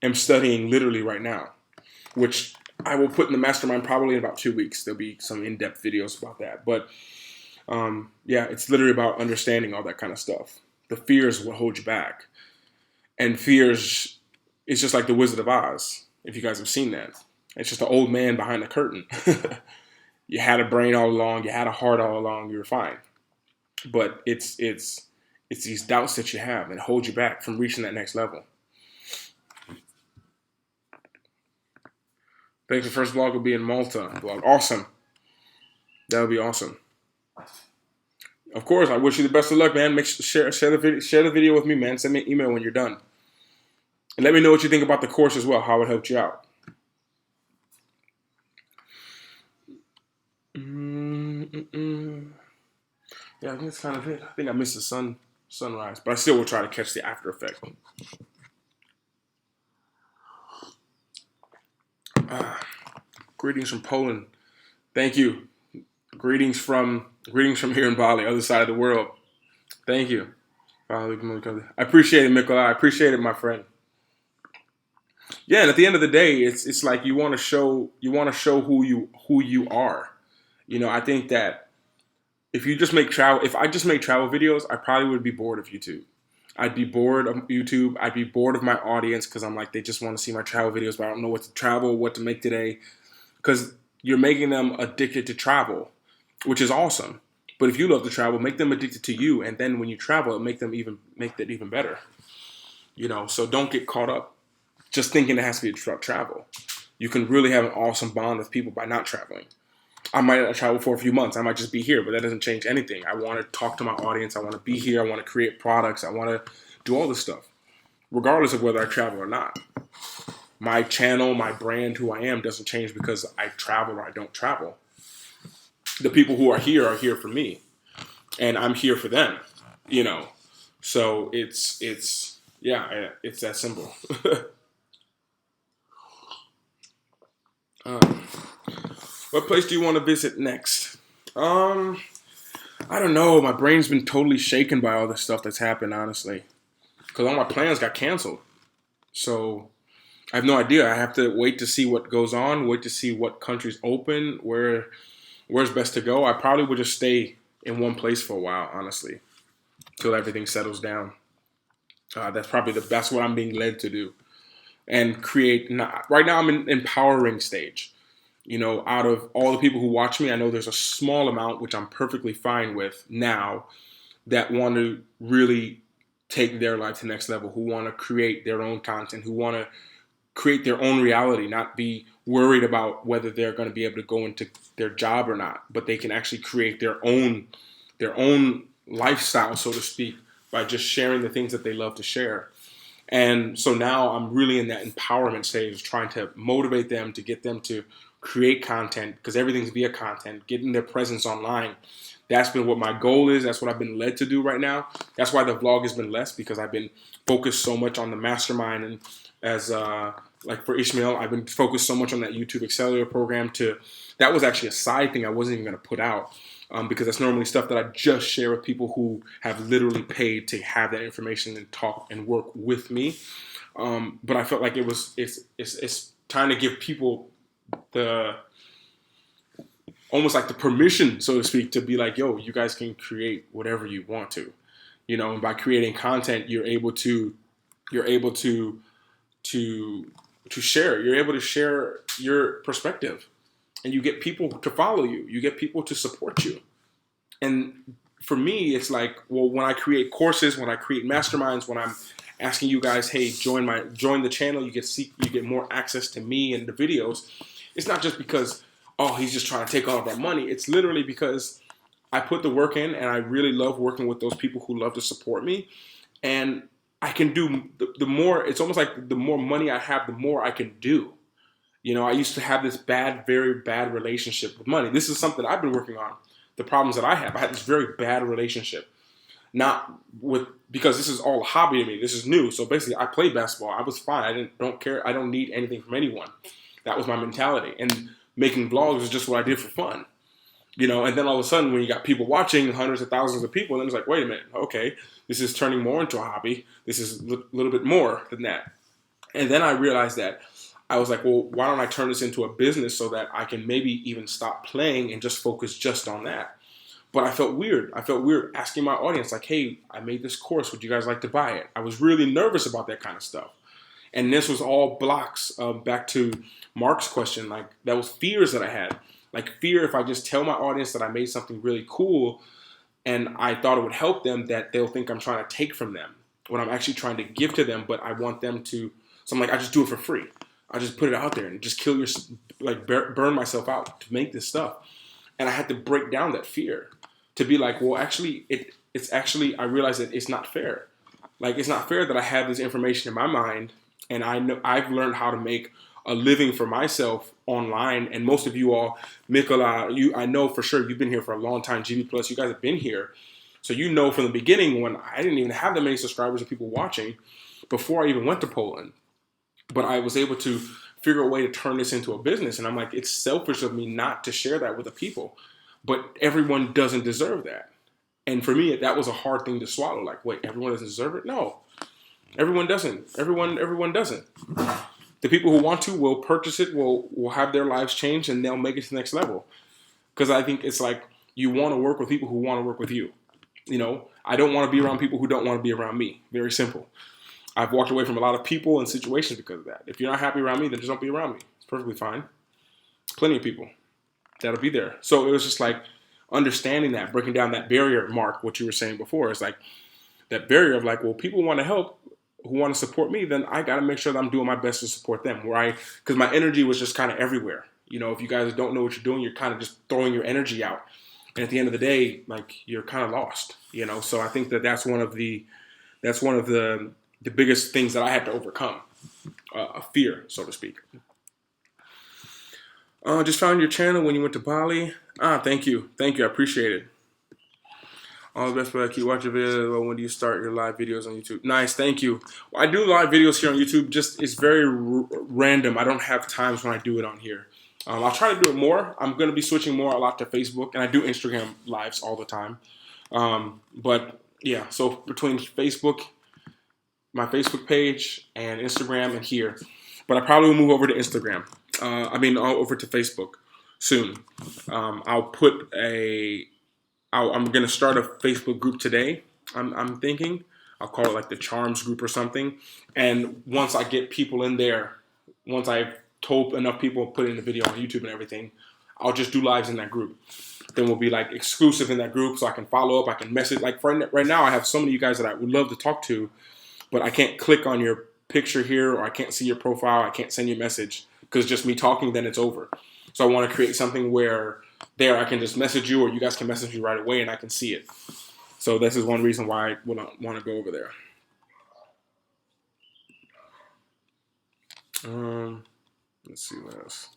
am studying literally right now, which I will put in the Mastermind probably in about 2 weeks. There'll be some in-depth videos about that. But yeah, it's literally about understanding all that kind of stuff. The fear is what holds you back. And fear's it's just like the Wizard of Oz, if you guys have seen that. It's just the old man behind the curtain. You had a brain all along, you had a heart all along, you were fine. But it's these doubts that you have and hold you back from reaching that next level. Thanks. The first vlog will be in Malta. Vlog. Awesome. That would be awesome. Of course, I wish you the best of luck, man. Make sure share the video with me, man. Send me an email when you're done. And let me know what you think about the course as well, how it helped you out. Yeah, I think that's kind of it. I think I missed the sunrise, but I still will try to catch the after effect. Greetings from Poland. Thank you. Greetings from here in Bali, other side of the world. Thank you. I appreciate it, Mikola. I appreciate it, my friend. Yeah, and at the end of the day, it's like you want to show who you are. You know, I think that if I just made travel videos, I probably would be bored of YouTube. I'd be bored of YouTube. I'd be bored of my audience because I'm like, they just want to see my travel videos, but I don't know what to travel, what to make today. Because you're making them addicted to travel, which is awesome. But if you love to travel, make them addicted to you, and then when you travel, make that even better. You know, so don't get caught up just thinking it has to be about travel. You can really have an awesome bond with people by not traveling. I might not travel for a few months. I might just be here, but that doesn't change anything. I want to talk to my audience. I want to be here. I want to create products. I want to do all this stuff, regardless of whether I travel or not. My channel, my brand, who I am doesn't change because I travel or I don't travel. The people who are here for me, and I'm here for them, you know. So it's that simple. What place do you want to visit next? I don't know. My brain's been totally shaken by all this stuff that's happened, honestly, because all my plans got canceled. So I have no idea. I have to wait to see what goes on, wait to see what countries open, where's best to go. I probably would just stay in one place for a while, honestly, till everything settles down. That's what I'm being led to do, and create. Right now, I'm in empowering stage. You know, out of all the people who watch me, I know there's a small amount, which I'm perfectly fine with now, that want to really take their life to the next level, who want to create their own content, who want to create their own reality, not be worried about whether they're going to be able to go into their job or not, but they can actually create their own lifestyle, so to speak, by just sharing the things that they love to share. And so now I'm really in that empowerment stage, trying to motivate them, to get them to create content, because everything's via content, getting their presence online. That's been what my goal is. That's what I've been led to do right now. That's why the vlog has been less, because I've been focused so much on the mastermind, and as like for Ishmael, I've been focused so much on that YouTube Accelerator program. That was actually a side thing I wasn't even going to put out, because that's normally stuff that I just share with people who have literally paid to have that information and talk and work with me. But I felt like it's time to give people the almost like the permission, so to speak, to be like, yo, you guys can create whatever you want to, you know. And by creating content, you're able to share. You're able to share your perspective, and you get people to follow you. You get people to support you. And for me, it's like, well, when I create courses, when I create masterminds, when I'm asking you guys, hey, join the channel, you get more access to me and the videos. It's not just because, oh, he's just trying to take all of our money. It's literally because I put the work in, and I really love working with those people who love to support me. And I can do the more. It's almost like the more money I have, the more I can do. You know, I used to have this very bad relationship with money. This is something I've been working on. The problems that I have. I had this very bad relationship. Because this is all a hobby to me. This is new. So basically, I played basketball. I was fine. I don't care. I don't need anything from anyone. That was my mentality. And making vlogs is just what I did for fun. You know, and then all of a sudden, when you got people watching, hundreds of thousands of people, then it's like, wait a minute, okay, this is turning more into a hobby. This is a little bit more than that. And then I realized that I was like, well, why don't I turn this into a business so that I can maybe even stop playing and just focus just on that? But I felt weird. I felt weird asking my audience, like, hey, I made this course. Would you guys like to buy it? I was really nervous about that kind of stuff. And this was all blocks, back to Mark's question. Like, that was fears that I had. Like, fear if I just tell my audience that I made something really cool and I thought it would help them, that they'll think I'm trying to take from them when I'm actually trying to give to them, but I want them to. So I'm like, I just do it for free. I just put it out there and just burn myself out to make this stuff. And I had to break down that fear to be like, well, actually, it's actually, I realized that it's not fair. Like, it's not fair that I have this information in my mind, and I know I've learned how to make a living for myself online. And most of you all, Mikola, I know for sure you've been here for a long time. GB Plus, you guys have been here. So you know from the beginning when I didn't even have that many subscribers or people watching before I even went to Poland. But I was able to figure a way to turn this into a business. And I'm like, it's selfish of me not to share that with the people. But everyone doesn't deserve that. And for me, that was a hard thing to swallow. Like, wait, everyone doesn't deserve it? No, everyone doesn't. Everyone doesn't. The people who want to will purchase it, will have their lives change, and they'll make it to the next level. Because I think it's like you want to work with people who want to work with you. You know, I don't want to be around people who don't want to be around me. Very simple. I've walked away from a lot of people and situations because of that. If you're not happy around me, then just don't be around me. It's perfectly fine. Plenty of people that'll be there. So it was just like understanding that, breaking down that barrier, Mark, what you were saying before. Is like that barrier of like, well, people want to help, who want to support me, then I got to make sure that I'm doing my best to support them. Because my energy was just kind of everywhere. You know, if you guys don't know what you're doing, you're kind of just throwing your energy out. And at the end of the day, like, you're kind of lost, you know? So I think that's one of the biggest things that I had to overcome, a fear, so to speak. Just found your channel when you went to Bali. Thank you. I appreciate it. All the best, but I keep watching videos. When do you start your live videos on YouTube? Nice, thank you. Well, I do live videos here on YouTube. Just it's very random. I don't have times when I do it on here. I'll try to do it more. I'm going to be switching more a lot to Facebook, and I do Instagram lives all the time. But yeah, so between Facebook, my Facebook page, and Instagram, and here. But I probably will move over to Instagram. Over to Facebook soon. I'm going to start a Facebook group today. I'm thinking I'll call it like the Charms group or something. And once I get people in there, once I've told enough people, put in the video on YouTube and everything, I'll just do lives in that group. Then we'll be like exclusive in that group, so I can follow up, I can message. Like right now, I have so many of you guys that I would love to talk to, but I can't click on your picture here, or I can't see your profile, I can't send you a message, because just me talking, then it's over. So I want to create something where there I can just message you, or you guys can message me right away and I can see it. So this is one reason why I want to go over there. Let's see what else.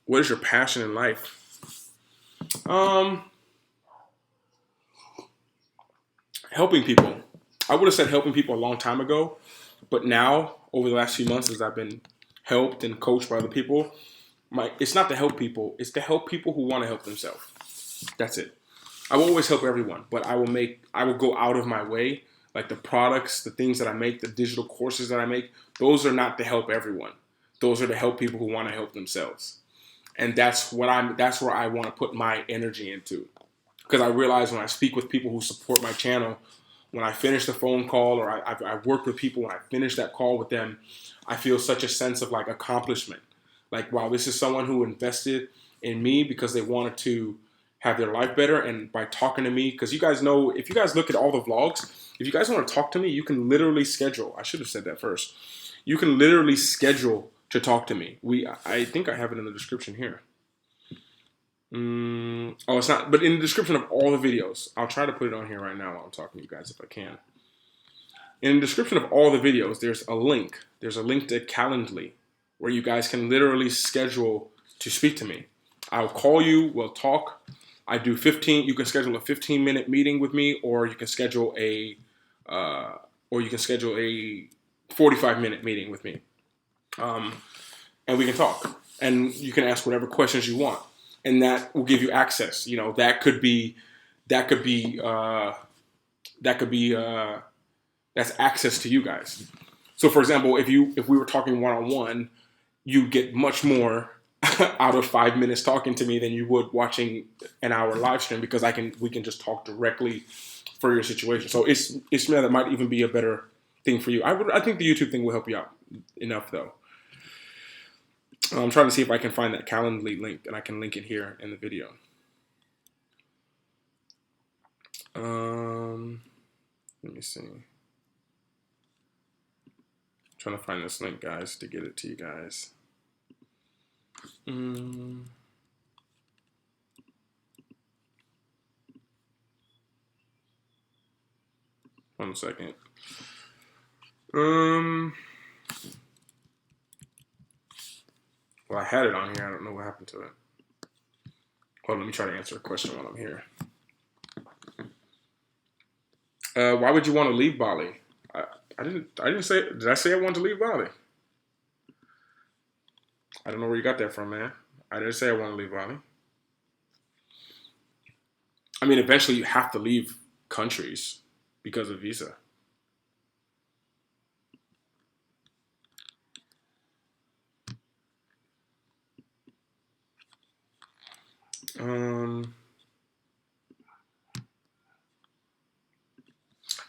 What is your passion in life? Helping people. I would have said helping people a long time ago, but now, over the last few months, as I've been helped and coached by other people, it's not to help people, it's to help people who want to help themselves. That's it. I will always help everyone, but I will go out of my way. Like the products, the things that I make, the digital courses that I make, those are not to help everyone. Those are to help people who want to help themselves. And that's where I want to put my energy into. Because I realize when I speak with people who support my channel, when I finish the phone call, or I've worked with people, when I finish that call with them, I feel such a sense of like accomplishment. Like, wow, this is someone who invested in me because they wanted to have their life better. And by talking to me, because you guys know, if you guys look at all the vlogs, if you guys want to talk to me, you can literally schedule. I should have said that first. You can literally schedule to talk to me. I think I have it in the description here. It's not, but in the description of all the videos, I'll try to put it on here right now while I'm talking to you guys if I can. In the description of all the videos, there's a link. There's a link to Calendly where you guys can literally schedule to speak to me. I'll call you, we'll talk. You can schedule a 15-minute meeting with me, or you can schedule a 45-minute meeting with me. And we can talk, and you can ask whatever questions you want, and that will give you access. You know, that's access to you guys. So, for example, if we were talking one-on-one, you get much more out of 5 minutes talking to me than you would watching an hour live stream, because we can just talk directly for your situation. So that might even be a better thing for you. I think the YouTube thing will help you out enough though. I'm trying to see if I can find that Calendly link, and I can link it here in the video. Let me see. I'm trying to find this link, guys, to get it to you guys. 1 second. Well, I had it on here. I don't know what happened to it. Hold on, let me try to answer a question while I'm here. Why would you want to leave Bali? I didn't say. Did I say I wanted to leave Bali? I don't know where you got that from, man. I didn't say I want to leave Bali. I mean, eventually you have to leave countries because of visa.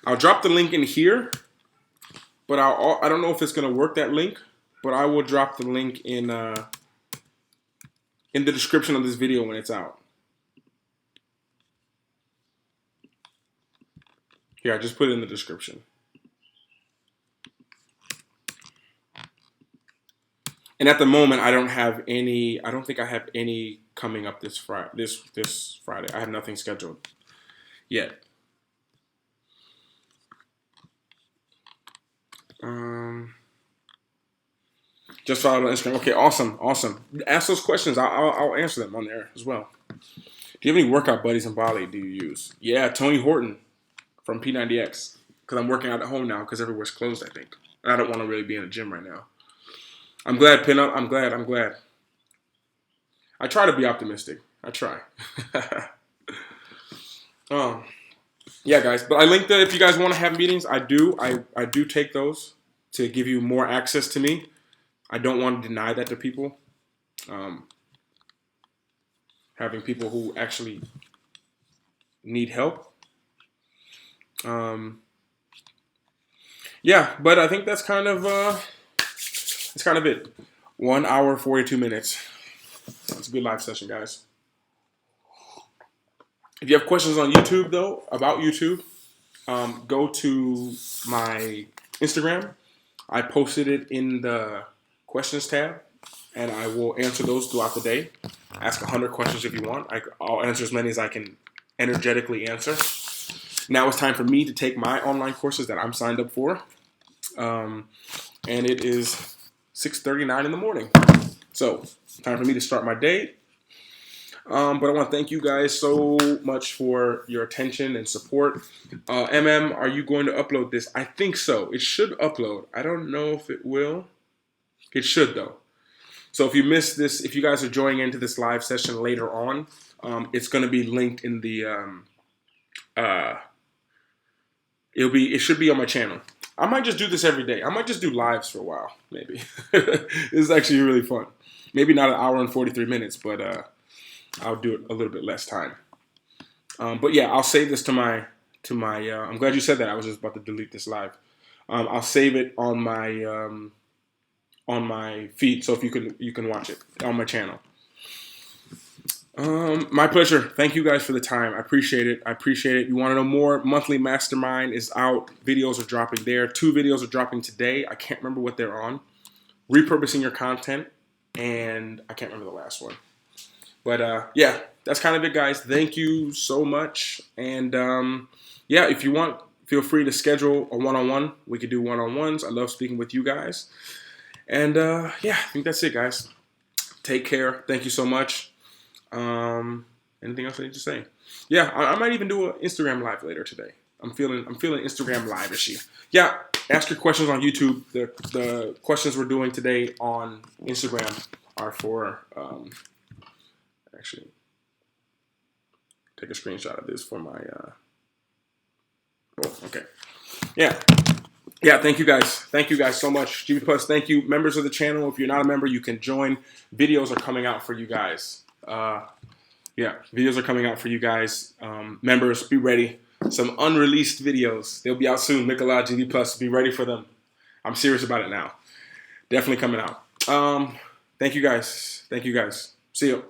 I'll drop the link in here, but I don't know if it's gonna work, that link, but I will drop the link in the description of this video when it's out. Here, I just put it in the description. And at the moment, I don't think I have any coming up this Friday. This Friday, I have nothing scheduled yet. Just follow on Instagram. Okay, awesome. Ask those questions. I'll answer them on there as well. Do you have any workout buddies in Bali? Do you use? Yeah, Tony Horton from P90X. Because I'm working out at home now because everywhere's closed, I think. And I don't want to really be in a gym right now. I'm glad, Pinup. I'm glad. I try to be optimistic. I try. Yeah, guys. But I linked that if you guys want to have meetings, I do. I do take those to give you more access to me. I don't want to deny that to people. Having people who actually need help. Yeah, but I think that's kind of it. 1 hour, 42 minutes. It's a good live session, guys. If you have questions on YouTube, though, about YouTube, go to my Instagram. I posted it in the questions tab, and I will answer those throughout the day. Ask 100 questions if you want. I'll answer as many as I can energetically answer. Now it's time for me to take my online courses that I'm signed up for. And it is 6:39 in the morning. So, time for me to start my day. But I want to thank you guys so much for your attention and support. Are you going to upload this? I think so. It should upload. I don't know if it will. It should, though. So if you missed this, if you guys are joining into this live session later on, it's going to be linked in the it should be on my channel. I might just do this every day. I might just do lives for a while, maybe. This is actually really fun. Maybe not 1 hour and 43 minutes, but I'll do it a little bit less time. But yeah, I'll save this to my I'm glad you said that. I was just about to delete this live. I'll save it on my feed, so if you can watch it on my channel. My pleasure. Thank you guys for the time. I appreciate it. You want to know more? Monthly Mastermind is out. Videos are dropping there. 2 videos are dropping today. I can't remember what they're on. Repurposing your content, and I can't remember the last one. But yeah, that's kind of it, guys. Thank you so much. And yeah, if you want, feel free to schedule a one-on-one. We could do one-on-ones. I love speaking with you guys. And yeah, I think that's it, guys. Take care. Thank you so much. Anything else I need to say? Yeah, I might even do an Instagram live later today. I'm feeling Instagram live-ishy. Yeah, ask your questions on YouTube. The questions we're doing today on Instagram are for actually take a screenshot of this for my oh, okay. Yeah. Yeah, thank you guys. Thank you guys so much. GB Plus, thank you. Members of the channel, if you're not a member, you can join. Videos are coming out for you guys. Yeah, videos are coming out for you guys. Members, be ready. Some unreleased videos. They'll be out soon. Nicola, GB Plus, be ready for them. I'm serious about it now. Definitely coming out. Thank you guys. Thank you guys. See you.